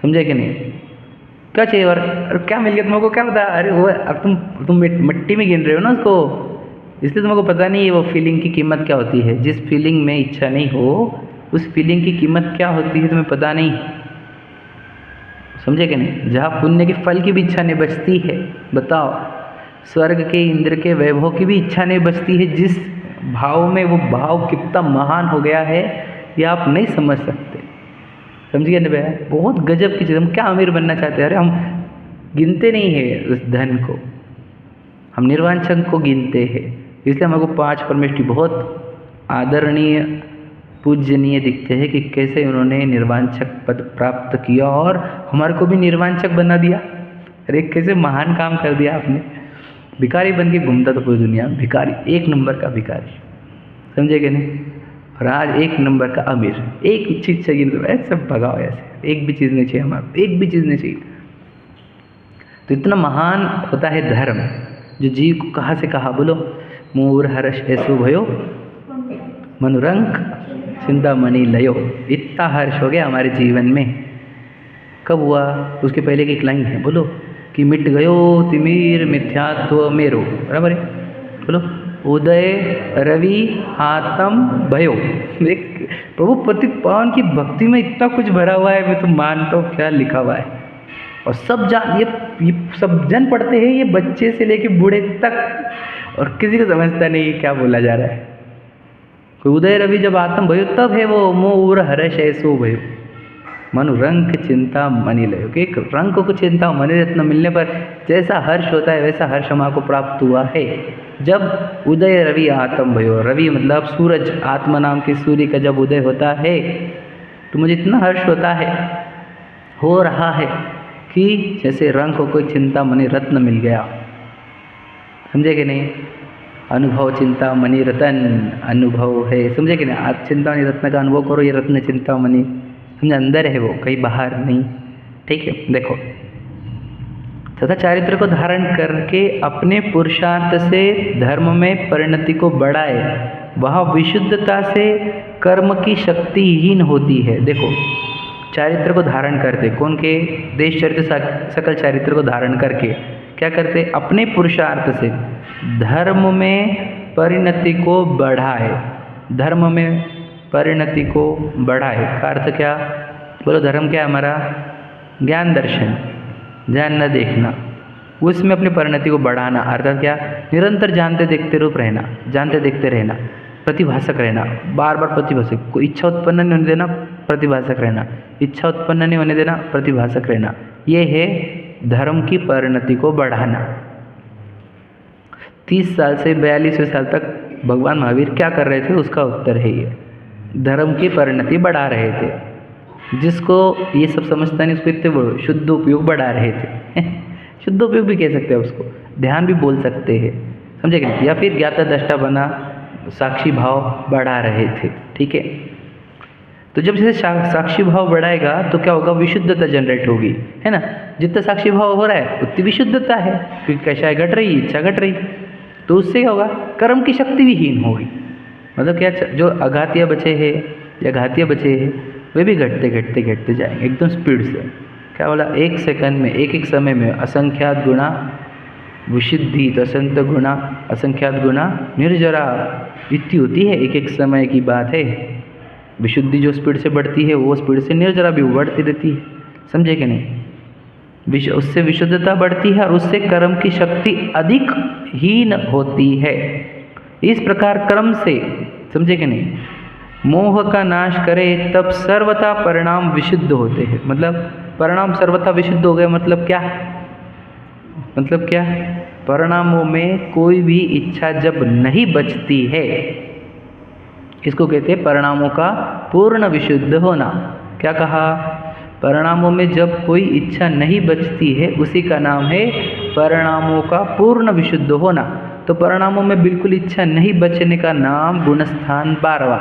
समझे कि नहीं? क्या चाहिए? और क्या मिल गया तुमको? क्या पता? अरे वो, अब तुम मिट्टी में गिन रहे हो ना उसको, इसलिए तुमको पता नहीं है वो फीलिंग की कीमत क्या होती है। जिस फीलिंग में इच्छा नहीं हो, उस फीलिंग की कीमत क्या होती है तुम्हें पता नहीं। समझे कि नहीं? जहाँ पुण्य के फल की भी इच्छा नहीं बचती है, बताओ, स्वर्ग के, इंद्र के वैभव की भी इच्छा नहीं बचती है, जिस भाव में वो भाव कितना महान हो गया है, ये आप नहीं समझ सकते। समझिए ना भैया, बहुत गजब की चीज़। हम क्या अमीर बनना चाहते हैं? अरे हम गिनते नहीं है उस धन को, हम निर्वाण शक्ति को गिनते हैं। इसलिए हमको 5 परमेष्टि बहुत आदरणीय, पूजनीय दिखते हैं कि कैसे उन्होंने निर्वांचक पद प्राप्त किया और हमारे को भी निर्वांचक बना दिया। अरे कैसे महान काम कर दिया आपने। भिखारी बन के घूमता तो पूरी दुनिया में, भिखारी, 1 नंबर का भिखारी। समझे कि नहीं? और आज 1 नंबर का अमीर। एक चीज़ चाहिए तो ऐसे सब भगाओ, ऐसे एक भी चीज़ नहीं चाहिए हमारे, एक भी चीज़ नहीं चाहिए। तो इतना महान होता है धर्म, जो जीव को कहाँ से कहा, बोलो, मूर हर्ष ऐसो भयो मनुरंक चिंतामणि लयो। इतना हर्ष हो गया हमारे जीवन में। कब हुआ? उसके पहले की एक लाइन है, बोलो, कि मिट गयो तिमिर मिथ्यात्व मेरो। बराबर है? बोलो, उदय रवि हातम भयो। देख, प्रभु पतित पावन की भक्ति में इतना कुछ भरा हुआ है, मैं तो मानता हूँ क्या लिखा हुआ है। और सब जान, ये सब जन पढ़ते हैं, ये बच्चे से लेके बूढ़े तक, और किसी को समझता नहीं क्या बोला जा रहा है। कोई उदय रवि जब आत्म भयो तब है वो, मोर हर्ष ऐसो भयो। मनु रंग चिंता मणि लयो, कि एक रंग को चिंता मणि रत्न मिलने पर जैसा हर्ष होता है वैसा हर्ष हमारे को प्राप्त हुआ है। जब उदय रवि आत्म भयो, रवि मतलब सूरज, आत्मा नाम के सूर्य का जब उदय होता है तो मुझे इतना हर्ष होता है, हो रहा है कि जैसे रंग को कोई चिंता मणि रत्न मिल गया। समझे कि नहीं? अनुभव चिंता मणि रत्न अनुभव है, समझे कि नहीं? आप चिंता मणि रत्न का अनुभव करो, ये रत्न चिंता मणि समझे अंदर है, वो कहीं बाहर नहीं। ठीक है, देखो, तथा चारित्र को धारण करके अपने पुरुषार्थ से धर्म में परिणति को बढ़ाए, वह विशुद्धता से कर्म की शक्तिहीन होती है। देखो, चारित्र को धारण करते, कौन के? देश चरित्र सकल चारित्र को धारण करके क्या करते? अपने पुरुषार्थ से धर्म में परिणति को बढ़ाए, धर्म में परिणति को बढ़ाए का अर्थ क्या? बोलो, धर्म क्या है हमारा? ज्ञान दर्शन, जानना देखना, उसमें अपनी परिणति को बढ़ाना। अर्थात क्या? निरंतर जानते देखते रूप रहना, जानते देखते रहना, प्रतिभाषक रहना, बार बार प्रतिभाषक, कोई इच्छा उत्पन्न नहीं होने देना, प्रतिभाषक रहना, इच्छा उत्पन्न नहीं होने देना, प्रतिभाषक रहना, ये है धर्म की परिणति को बढ़ाना। 30 साल से 42वें साल तक भगवान महावीर क्या कर रहे थे? उसका उत्तर है ये, धर्म की परिणति बढ़ा रहे थे। जिसको ये सब समझता नहीं उसको इतने बोलो शुद्ध उपयोग बढ़ा रहे थे शुद्ध उपयोग भी कह सकते हैं उसको, ध्यान भी बोल सकते हैं, समझे कि? या फिर ज्ञाता दृष्टा बना साक्षी भाव बढ़ा रहे थे। ठीक है, तो जब जैसे साक्षी भाव बढ़ाएगा तो क्या होगा? विशुद्धता जनरेट होगी, है ना? जितना साक्षी भाव हो रहा है उतनी विशुद्धता है, क्योंकि कैसा घट रही, इच्छा घट रही, तो उससे क्या होगा? कर्म की शक्ति भी हीन होगी। मतलब क्या? जो अघातीय बचे हैं या घातीय बचे हैं वे भी घटते घटते घटते जाएंगे एकदम स्पीड से। क्या बोला? एक सेकंड में, एक एक समय में असंख्यात गुणा विशुद्धि, तो असंख्य गुणा, असंख्यात गुणा निर्जरा इतनी होती है, एक एक समय की बात है। विशुद्धि जो स्पीड से बढ़ती है वो स्पीड से निर्जरा भी बढ़ती रहती है, समझे कि नहीं? उससे विशुद्धता बढ़ती है और उससे कर्म की शक्ति अधिक हीन होती है। इस प्रकार कर्म से, समझे कि नहीं, मोह का नाश करे तब सर्वथा परिणाम विशुद्ध होते हैं। मतलब परिणाम सर्वथा विशुद्ध हो गए, मतलब क्या? मतलब क्या? परिणामों में कोई भी इच्छा जब नहीं बचती है, इसको कहते हैं परिणामों का पूर्ण विशुद्ध होना। क्या कहा? परिणामों में जब कोई इच्छा नहीं बचती है उसी का नाम है परिणामों का पूर्ण विशुद्ध होना। तो परिणामों में बिल्कुल इच्छा नहीं बचने का नाम गुणस्थान 12वां,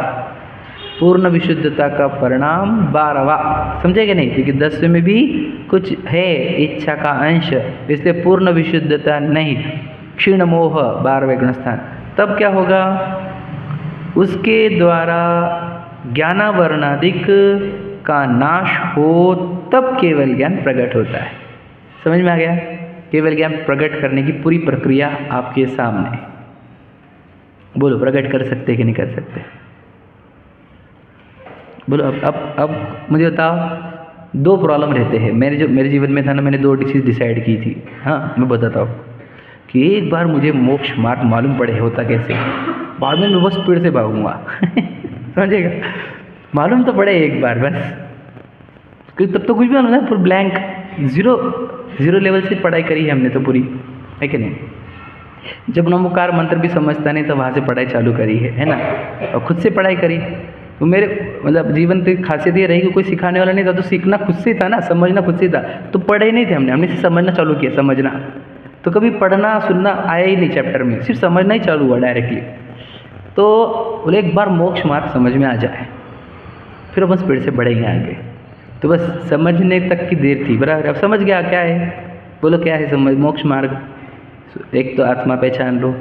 पूर्ण विशुद्धता का परिणाम 12वां, समझे कि नहीं? क्योंकि 10वें में भी कुछ है इच्छा का अंश, इसलिए पूर्ण विशुद्धता नहीं। क्षीण मोह 12वें गुणस्थान। तब क्या होगा? उसके द्वारा ज्ञानावरणादिक का नाश हो तब केवल ज्ञान प्रकट होता है। समझ में आ गया? केवल ज्ञान प्रकट करने की पूरी प्रक्रिया आपके सामने। बोलो, प्रकट कर सकते कि नहीं कर सकते? बोलो। अब मुझे बताओ, 2 प्रॉब्लम रहते हैं। मेरे जीवन में था ना, मैंने 2 डिसीज डिसाइड की थी। हाँ, मैं बताता हूँ कि एक बार मुझे मोक्ष मार्ग मालूम पड़े होता कैसे, बाद में मैं बस स्पीड से भागूंगा समझेगा? मालूम तो पड़े एक बार बस, क्योंकि तब तो कुछ भी मालूम है, पूरा ब्लैंक, जीरो लेवल से पढ़ाई करी है हमने तो पूरी, है कि नहीं? जब नमोकार मंत्र भी समझता नहीं तो वहाँ से पढ़ाई चालू करी है ना? और खुद से पढ़ाई करी। तो मेरे मतलब जीवन की खासियत ये रही कि कोई सिखाने वाला नहीं था, तो सीखना खुद से था ना, समझना खुद से था। तो पढ़े नहीं थे हमने से समझना चालू किया, समझना। तो कभी पढ़ना सुनना आया ही नहीं चैप्टर में, सिर्फ समझना ही चालू हुआ डायरेक्टली। तो बोले एक बार मोक्ष मार्ग समझ में आ जाए फिर बस पेड़ से बढ़ेंगे आगे। तो बस समझने तक की देर थी, बराबर। अब समझ गया क्या है? बोलो क्या है समझ? मोक्ष मार्ग, एक तो आत्मा पहचान लो,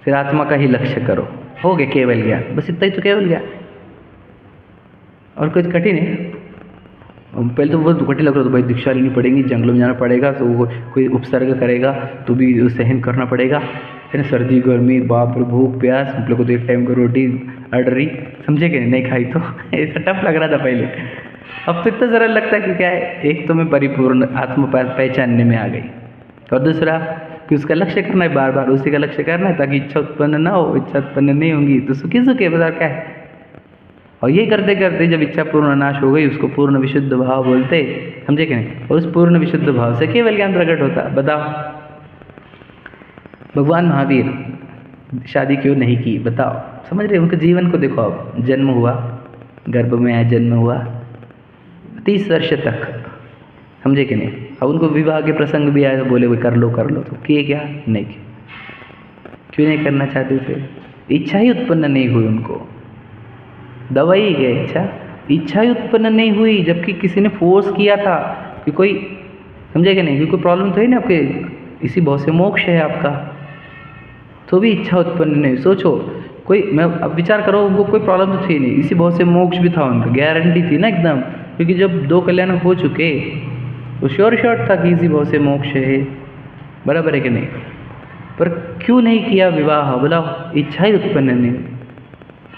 फिर आत्मा का ही लक्ष्य करो, हो गया केवल ज्ञान। बस इतना ही तो केवल ज्ञान, और कुछ कठिन है? पहले तो बहुत कठिन लग रहा था, भाई दीक्षा लेनी पड़ेगी, जंगलों में जाना पड़ेगा, तो वो कोई उपसर्ग करेगा तो भी सहन करना पड़ेगा, है ना? सर्दी गर्मी, बाप रे, भूख प्यास, हम लोग को तो एक टाइम की रोटी अड़ रही, समझे कि नहीं खाई तो ऐसा टफ लग रहा था पहले। अब तो इतना सरल लगता है कि क्या है, एक तो मैं परिपूर्ण आत्म पहचानने में आ गई, और दूसरा कि उसका लक्ष्य करना है, बार बार उसी का लक्ष्य करना है, ताकि इच्छा उत्पन्न ना हो। इच्छा उत्पन्न नहीं होंगी तो सुखी सुखी, बता क्या है? और ये करते करते जब इच्छा पूर्ण नाश हो गई उसको पूर्ण विशुद्ध भाव बोलते, समझे कि नहीं। और उस पूर्ण विशुद्ध भाव से केवल ज्ञान प्रकट होता। बताओ भगवान महावीर शादी क्यों नहीं की, बताओ, समझ रहे। उनके जीवन को देखो, अब जन्म हुआ, गर्भ में आया, जन्म हुआ, 30 वर्ष तक, समझे कि नहीं। अब उनको विवाह के प्रसंग भी आए तो बोले वो कर लो, तो किए क्या, नहीं किए। क्यों नहीं करना चाहते थे, इच्छा ही उत्पन्न नहीं हुई उनको। दवाई गए, इच्छा ही उत्पन्न नहीं हुई, जबकि किसी ने फोर्स किया था कि कोई, समझे कि नहीं, कि कोई प्रॉब्लम तो है ना आपके, इसी बहुत से मोक्ष है आपका, तो भी इच्छा उत्पन्न नहीं। सोचो कोई, मैं अब विचार करो, उनको कोई प्रॉब्लम तो थी नहीं, इसी बहुत से मोक्ष भी था उनका, गारंटी थी ना एकदम, क्योंकि जब 2 कल्याण हो चुके तो श्योर था कि इसी बहुत से मोक्ष है, बराबर है कि नहीं। पर क्यों नहीं किया विवाह, बोला इच्छा ही उत्पन्न नहीं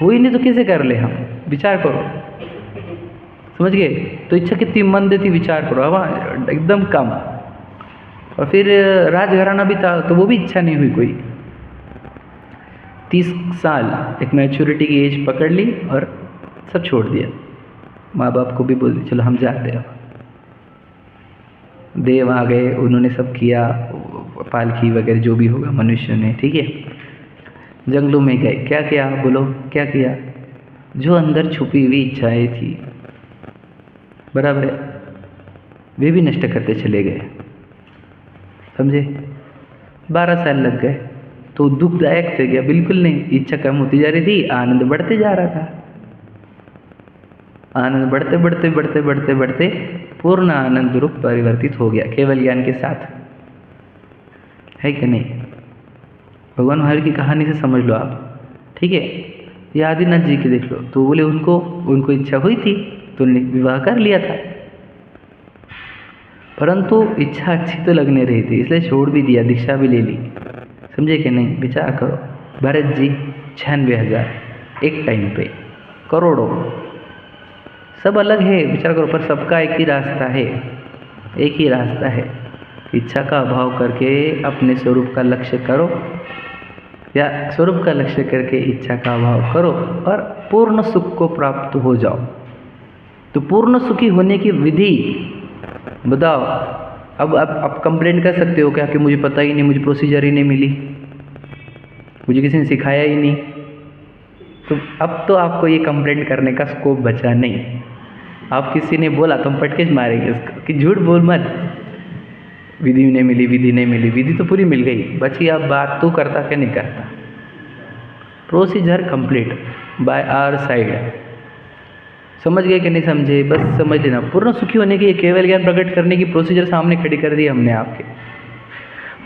हुई, नहीं तो कैसे कर ले हम, विचार करो, समझ गए। तो इच्छा कितनी मंद थी, विचार करो, अब एकदम कम। और फिर राजघराना भी था तो वो भी इच्छा नहीं हुई कोई। 30 साल एक मैच्योरिटी की एज पकड़ ली और सब छोड़ दिया, माँ बाप को भी बोल दिया चलो हम जाते हैं। देव आ गए, उन्होंने सब किया, पालकी वगैरह जो भी होगा मनुष्य ने, ठीक है। जंगलों में गए, क्या किया, बोलो क्या किया, जो अंदर छुपी हुई इच्छाएं थी, बराबर है, वे भी नष्ट करते चले गए, समझे। 12 साल लग गए तो दुखदायक थे क्या, बिल्कुल नहीं। इच्छा कम होती जा रही थी, आनंद बढ़ते जा रहा था। आनंद बढ़ते बढ़ते बढ़ते बढ़ते बढ़ते पूर्ण आनंद रूप परिवर्तित हो गया केवल ज्ञान के साथ, है कि नहीं। भगवान महावीर की कहानी से समझ लो आप, ठीक है। ये आदिनाथ जी की देख लो, तो बोले उनको इच्छा हुई थी तो उन्होंने विवाह कर लिया था, परंतु इच्छा अच्छी तो लगने रही थी, इसलिए छोड़ भी दिया, दीक्षा भी ले ली, समझे कि नहीं। विचार करो, भरत जी 96,000 एक टाइम पे, करोड़ों, सब अलग है, विचार करो, पर सबका एक ही रास्ता है, एक ही रास्ता है। इच्छा का अभाव करके अपने स्वरूप का लक्ष्य करो, या स्वरूप का लक्ष्य करके इच्छा का अभाव करो और पूर्ण सुख को प्राप्त हो जाओ। तो पूर्ण सुखी होने की विधि बताओ। अब आप कंप्लेंट कर सकते हो क्या कि मुझे पता ही नहीं, मुझे प्रोसीजर ही नहीं मिली, मुझे किसी ने सिखाया ही नहीं। तो अब तो आपको ये कंप्लेंट करने का स्कोप बचा नहीं। आप किसी ने बोला तो हम पटके मारेंगे उसको कि झूठ बोल मत, विधि नहीं मिली, विधि नहीं मिली, विधि तो पूरी मिल गई, बची अब बात तू करता क्या नहीं करता। Procedure complete by our side, समझ गए कि नहीं समझे, बस समझ लेना। पूर्ण सुखी होने की केवल ज्ञान प्रकट करने की प्रोसीजर सामने खड़ी कर दी हमने आपके।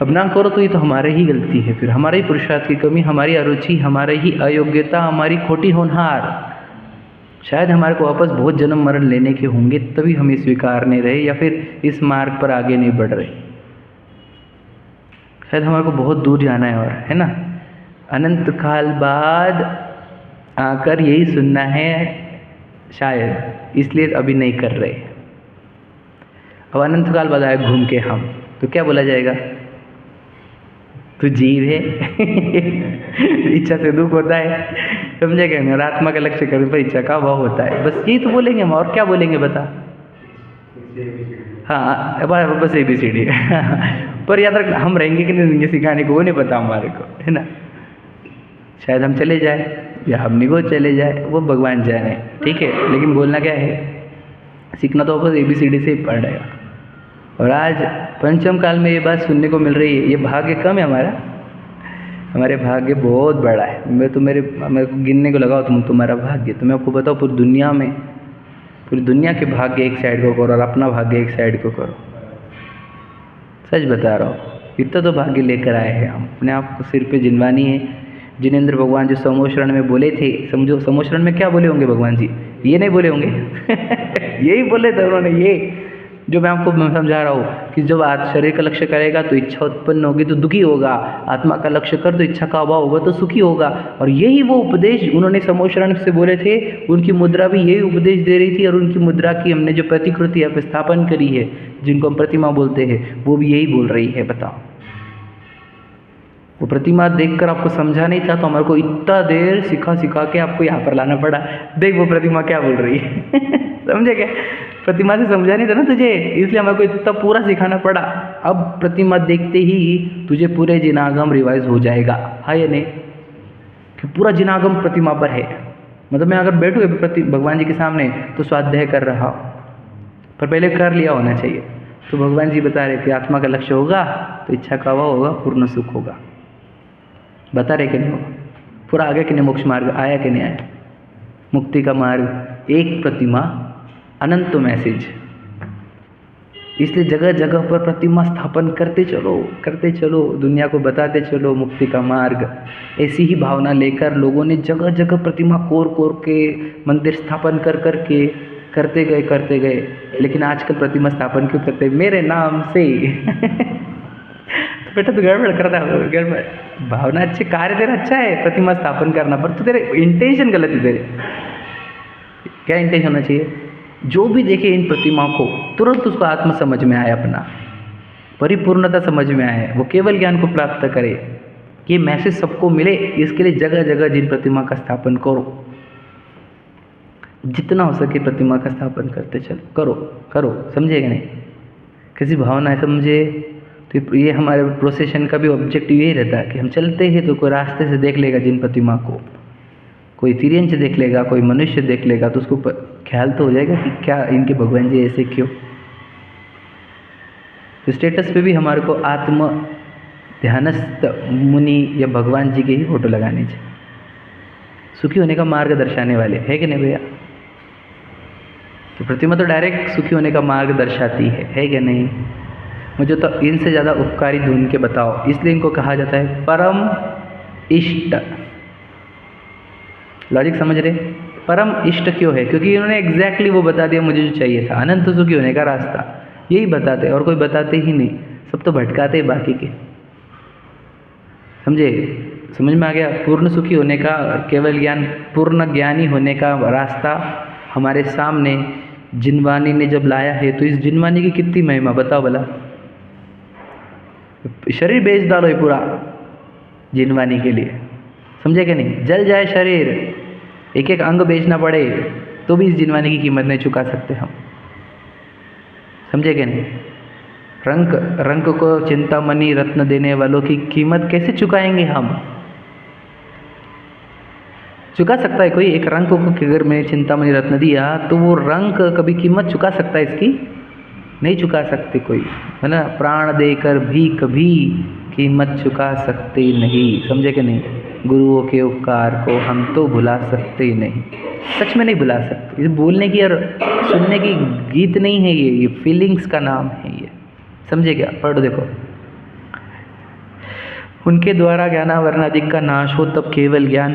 अब ना करो तो ये तो हमारी ही गलती है, फिर हमारे ही पुरुषार्थ की कमी, हमारी अरुचि, हमारी ही अयोग्यता, हमारी खोटी होनहार। शायद हमारे को वापस बहुत जन्म मरण लेने के होंगे, तभी हम ये स्वीकार नहीं रहे या फिर इस मार्ग पर आगे नहीं बढ़ रहे। शायद हमारे को बहुत दूर जाना है, और है ना, अनंत काल बाद आकर यही सुनना है शायद, इसलिए अभी नहीं कर रहे। अब अनंत काल बाद आए घूम के हम, तो क्या बोला जाएगा, तू जीव है इच्छा से दुख होता है, समझे क्या नहीं। आत्मा का लक्ष्य करने पर इच्छा का अभाव होता है, बस यही तो बोलेंगे हम, और क्या बोलेंगे बता। हाँ बस ABCD पर याद रखना, हम रहेंगे कि नहीं रहेंगे सिखाने को वो नहीं पता हमारे को, है ना। शायद हम चले जाए या हम निगो चले जाए, वो भगवान जाने, ठीक है। लेकिन बोलना क्या है, सीखना तो बस ABCD से ही पड़ेगा। और आज पंचम काल में ये बात सुनने को मिल रही है, ये भाग्य कम है हमारा, हमारे भाग्य बहुत बड़ा है। मैं तो मेरे गिनने को लगाओ तुम्हारा भाग्य, तो मैं आपको बताऊँ पूरी दुनिया में, पूरी दुनिया के भाग्य एक साइड को करो और अपना भाग्य एक साइड को करो, सच बता रहा हूँ। इतना तो भाग्य लेकर आए हैं हम, अपने आप को सिर पे जिनवानी है। जिनेंद्र भगवान जो समोशरण में बोले थे, समझो समोशरण में क्या बोले होंगे भगवान जी, ये नहीं बोले होंगे यही बोले थे उन्होंने, ये जो मैं आपको समझा रहा हूँ कि जब आज शरीर का लक्ष्य करेगा तो इच्छा उत्पन्न होगी तो दुखी होगा, आत्मा का लक्ष्य कर तो इच्छा का अभाव होगा तो सुखी होगा। और यही वो उपदेश उन्होंने समोशरण से बोले थे, उनकी मुद्रा भी यही उपदेश दे रही थी। और उनकी मुद्रा की हमने जो प्रतिकृति यहाँ पे स्थापन करी है, जिनको हम प्रतिमा बोलते हैं, वो भी यही बोल रही है। बताओ वो प्रतिमा देखकर आपको समझा नहीं था तो हमारे को इतना देर सिखा सिखा के आपको यहाँ पर लाना पड़ा। देख वो प्रतिमा क्या बोल रही है समझे क्या? प्रतिमा से समझा नहीं था ना तुझे, इसलिए हमारे को इतना पूरा सिखाना पड़ा। अब प्रतिमा देखते ही तुझे पूरे जिनागम रिवाइज हो जाएगा, हाँ या नहीं? कि पूरा जिनागम प्रतिमा पर है। मतलब मैं अगर बैठूँ भगवान जी के सामने तो स्वाध्याय कर रहा हूँ, पर पहले कर लिया होना चाहिए। तो भगवान जी बता रहे कि आत्मा का लक्ष्य होगा तो इच्छा का अभाव होगा, पूर्ण सुख होगा। बता रहे कि नहीं होगा? पूरा आगे कि नहीं मोक्ष मार्ग आया कि नहीं आया? मुक्ति का मार्ग, एक प्रतिमा अनंत मैसेज। इसलिए जगह जगह पर प्रतिमा स्थापन करते चलो, दुनिया को बताते चलो मुक्ति का मार्ग। ऐसी ही भावना लेकर लोगों ने जगह जगह प्रतिमा कोर के मंदिर स्थापन करके करते गए। लेकिन आजकल प्रतिमा स्थापन क्यों करते? मेरे नाम से तो बेटा तू गड़बड़ करता है, गड़बड़। भावना अच्छी, कार्य तेरा अच्छा है प्रतिमा स्थापन करना, पर तो तेरे इंटेंशन गलत है। तेरे क्या इंटेंशन होना चाहिए? जो भी देखे इन प्रतिमा को तुरंत उसको आत्म समझ में आए, अपना परिपूर्णता समझ में आए, वो केवल ज्ञान को प्राप्त करे। ये मैसेज सबको मिले, इसके लिए जगह जगह जिन प्रतिमा का स्थापन करो, जितना हो सके प्रतिमा का स्थापन करते चलो, करो। समझेगा नहीं? किसी भावना है समझे? तो ये हमारे प्रोसेशन का भी ऑब्जेक्टिव यही रहता है कि हम चलते हैं तो कोई रास्ते से देख लेगा जिन प्रतिमा को, कोई तिरंज देख लेगा, कोई मनुष्य देख लेगा, तो उसको ख्याल तो हो जाएगा कि क्या इनके भगवान जी ऐसे क्यों। तो स्टेटस पे भी हमारे को आत्म ध्यानस्थ मुनि या भगवान जी के ही फोटो लगाने चाहिए, सुखी होने का मार्ग दर्शाने वाले, है कि नहीं भैया? तो प्रतिमा तो डायरेक्ट सुखी होने का मार्ग दर्शाती है कि नहीं? मुझे तो इनसे ज़्यादा उपकारी ढूंढ के बताओ। इसलिए इनको कहा जाता है परम इष्ट। लॉजिक समझ रहे? परम इष्ट क्यों है? क्योंकि इन्होंने एग्जैक्टली वो बता दिया मुझे जो चाहिए था, अनंत सुखी होने का रास्ता। यही बताते, और कोई बताते ही नहीं, सब तो भटकाते बाकी के। समझे? समझ में आ गया? पूर्ण सुखी होने का केवल ज्ञान, पूर्ण ज्ञानी होने का रास्ता हमारे सामने जिनवानी ने जब लाया है, तो इस जिनवानी की कितनी महिमा बताओ भला। शरीर बेच डालो ये पूरा जिनवानी के लिए, समझे कि नहीं? जल जाए शरीर, एक एक अंग बेचना पड़े, तो भी इस जिनवानी की कीमत नहीं चुका सकते हम, समझे कि नहीं? रंक को चिंतामणि रत्न देने वालों की कीमत कैसे चुकाएंगे हम? चुका सकता है कोई? एक रंग को अगर मैंने चिंतामणि रत्न दिया तो वो रंग कभी कीमत चुका सकता है इसकी? नहीं चुका सकते कोई, है ना? प्राण देकर भी कभी कीमत चुका सकते नहीं, समझे कि नहीं? गुरुओं के उपकार को हम तो भुला सकते ही नहीं, सच में नहीं भुला सकते। ये बोलने की और सुनने की गीत नहीं है, ये फीलिंग्स का नाम है ये, समझे क्या? पढ़ो देखो, उनके द्वारा ज्ञानावरण अधिक का नाश हो तब केवल ज्ञान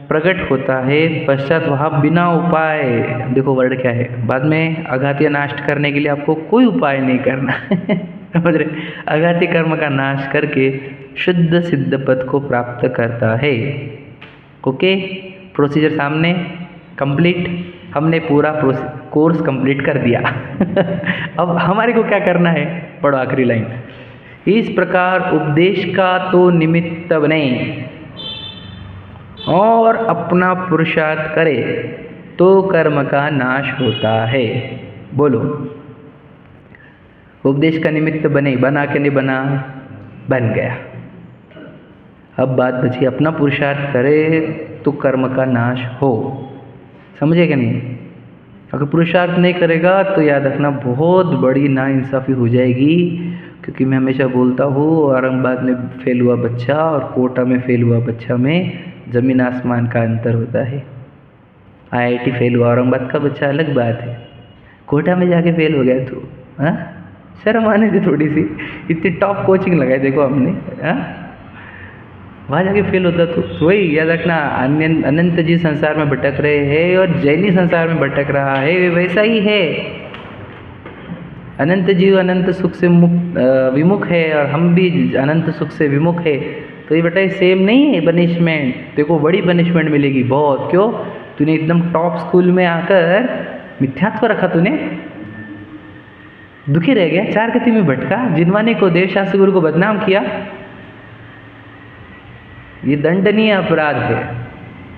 प्रकट होता है, पश्चात वहाँ बिना उपाय, देखो वर्ड क्या है, बाद में अघातीय नाश करने के लिए आपको कोई उपाय नहीं करना समझ रहे? अघाती कर्म का नाश करके शुद्ध सिद्ध पद को प्राप्त करता है। ओके, प्रोसीजर सामने कंप्लीट, हमने पूरा कोर्स कंप्लीट कर दिया अब हमारे को क्या करना है? पढ़ो आखिरी लाइन, इस प्रकार उपदेश का तो निमित्त बने और अपना पुरुषार्थ करे तो कर्म का नाश होता है। बोलो, उपदेश का निमित्त बने, बना के नहीं बना? बन गया। अब बात बची अपना पुरुषार्थ करे तो कर्म का नाश हो, समझे कि नहीं? अगर पुरुषार्थ नहीं करेगा तो याद रखना बहुत बड़ी नाइंसाफ़ी हो जाएगी, क्योंकि मैं हमेशा बोलता हूँ औरंगाबाद में फेल हुआ बच्चा और कोटा में फेल हुआ बच्चा में ज़मीन आसमान का अंतर होता है। IIT फेल हुआ औरंगाबाद का बच्चा अलग बात है, कोटा में जाके फेल हो गया तू, हाँ? शर्म आने थी थोड़ी सी, इतनी टॉप कोचिंग लगाई देखो हमने, हाँ? वहाँ जाके फेल होता तो वही याद रखना, अनंत जी संसार में भटक रहे हैं और जैनी संसार में भटक रहा है, वैसा ही है। अनंत जीव अनंत सुख से विमुख है और हम भी अनंत सुख से विमुख है, तो ये बेटा सेम नहीं है पनिशमेंट। देखो बड़ी पनिशमेंट मिलेगी बहुत। क्यों? तूने एकदम टॉप स्कूल में आकर मिथ्यात्व रखा, तूने दुखी रह गया, चार गति में भटका, जिनवाने को देवशास्त्र गुरु को बदनाम किया, ये दंडनीय अपराध है।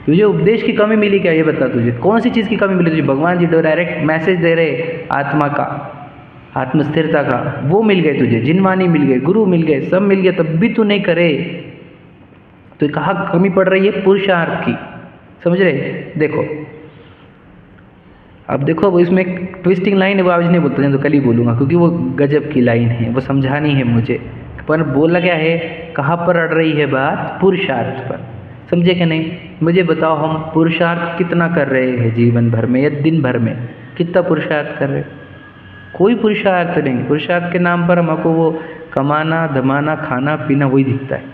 तुझे उपदेश की कमी मिली क्या, ये बता। तुझे कौन सी चीज़ की कमी मिली? तुझे भगवान जी डायरेक्ट मैसेज दे रहे आत्मा का, आत्मस्थिरता का, वो मिल गए तुझे, जिनवानी मिल गए, गुरु मिल गए, सब मिल गए, तब भी तू नहीं करे तो कहाँ कमी पड़ रही है? पुरुषार्थ की। समझ रहे? देखो अब देखो, अब इसमें एक ट्विस्टिंग लाइन है, वो आज नहीं बोलता, तो कल ही बोलूँगा, क्योंकि वो गजब की लाइन है, वो समझानी है मुझे। पर बोला क्या है, कहाँ पर अड़ रही है बात? पुरुषार्थ पर। समझे कि नहीं? मुझे बताओ, हम पुरुषार्थ कितना कर रहे हैं जीवन भर में या दिन भर में? कितना पुरुषार्थ कर रहे हैं? कोई पुरुषार्थ नहीं। पुरुषार्थ के नाम पर हमको वो कमाना धमाना खाना पीना वही दिखता है।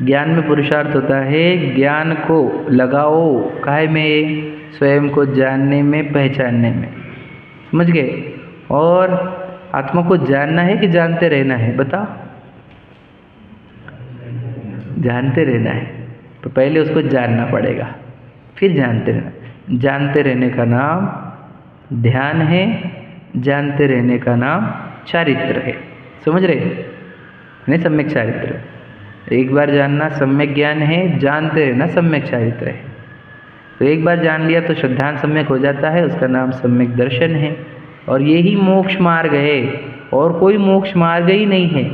ज्ञान में पुरुषार्थ होता है, ज्ञान को लगाओ काहे में? स्वयं को जानने में, पहचानने में। समझ गए? और आत्मा को जानना है कि जानते रहना है? बताओ। जानते रहना है, तो पहले उसको जानना पड़ेगा, फिर जानते रहना। जानते रहने का नाम ध्यान है, जानते रहने का नाम चारित्र है। समझ रहे? नहीं, सम्यक चारित्र। एक बार जानना सम्यक ज्ञान है, जानते रहना सम्यक चारित्र है। तो एक बार जान लिया तो श्रद्धान सम्यक हो जाता है, उसका नाम सम्यक दर्शन है। और यही मोक्ष मार्ग है, और कोई मोक्ष मार्ग ही नहीं है।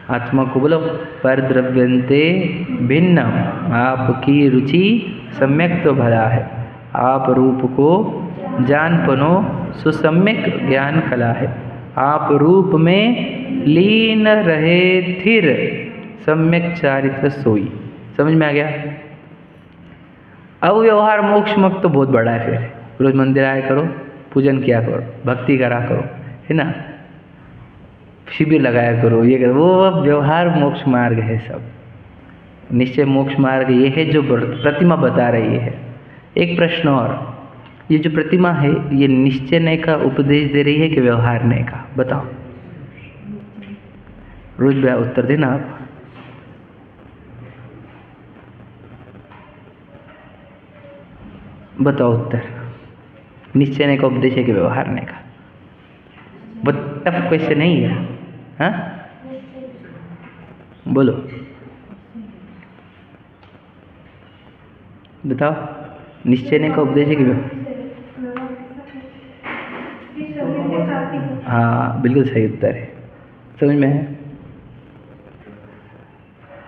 आत्मा को बोलो पर द्रव्यंते भिन्नम, आपकी रुचि सम्यक तो भला है, आप रूप को जान पनो सुसम्यक ज्ञान कला है। आप रूप में लीन रहे थिर, सम्यक चारित्र सोई। समझ में आ गया? अब व्यवहार मोक्ष मत तो बहुत बड़ा है। फिर रोज मंदिर आया करो, पूजन किया करो, भक्ति करा करो, है ना, शिविर लगाया करो, ये करो, वो अब व्यवहार मोक्ष मार्ग है सब। निश्चय मोक्ष मार्ग ये है जो प्रतिमा बता रही है। एक प्रश्न और, ये जो प्रतिमा है ये निश्चय का उपदेश दे रही है कि व्यवहार का? बताओ, रोज भैया उत्तर देना आप। बताओ उत्तर। निश्चय का उपदेश है कि व्यवहार का? बहुत टफ क्वेश्चन नहीं है, हाँ? बोलो, बताओ। निश्चय का उपदेश है कि हाँ, बिल्कुल सही उत्तर है। समझ में है?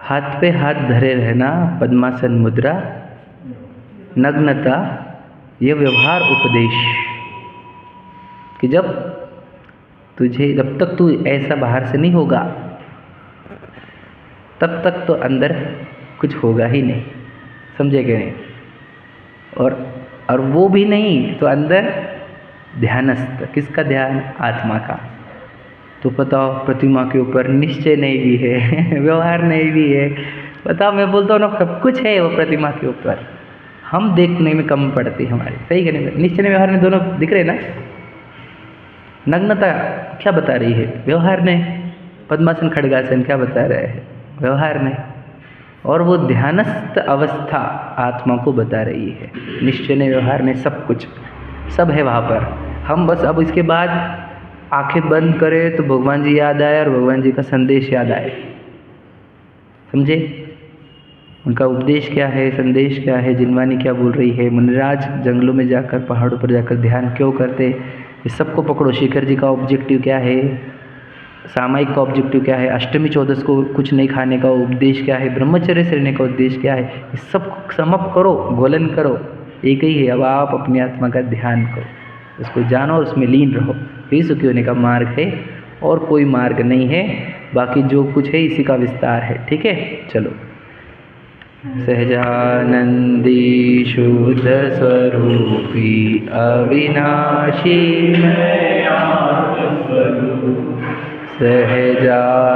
हाथ पे हाथ धरे रहना, पद्मासन मुद्रा, नग्नता, यह व्यवहार उपदेश। कि जब तक तू ऐसा बाहर से नहीं होगा, तब तक तो अंदर कुछ होगा ही नहीं। समझे कि नहीं? और वो भी नहीं तो अंदर ध्यानस्थ। किसका ध्यान? आत्मा का। तो बताओ, प्रतिमा के ऊपर निश्चय नहीं भी है व्यवहार नहीं भी है। बताओ, मैं बोलता हूँ ना, सब कुछ है वो प्रतिमा के ऊपर, हम देखने में कम पड़ती हमारी। सही कि नहीं? निश्चय में व्यवहार में दोनों दिख रहे ना। नग्नता क्या बता रही है? व्यवहार ने। पद्मासन खड़गासन क्या बता रहे हैं? व्यवहार ने। और वो ध्यानस्थ अवस्था आत्मा को बता रही है। निश्चय ने, व्यवहार ने, सब कुछ सब है वहाँ पर। हम बस अब इसके बाद आंखें बंद करें तो भगवान जी याद आए और भगवान जी का संदेश याद आए। समझे? उनका उपदेश क्या है, संदेश क्या है, जिनवानी क्या बोल रही है। मुनिराज जंगलों में जाकर, पहाड़ों पर जाकर ध्यान क्यों करते, इस सबको पकड़ो। शेखर जी का ऑब्जेक्टिव क्या है, सामायिक का ऑब्जेक्टिव क्या है, अष्टमी चौदस को कुछ नहीं खाने का उपदेश क्या है, ब्रह्मचर्य से रहने का उद्देश्य क्या है, इस सब समअप करो, गोलन करो। एक ही है, अब आप अपनी आत्मा का ध्यान करो, उसको जानो और उसमें लीन रहो। यही सुखी होने का मार्ग है, और कोई मार्ग नहीं है। बाकी जो कुछ है इसी का विस्तार है। ठीक है, चलो। सहजानंदी शुद्ध स्वरूपी अविनाशी सहजा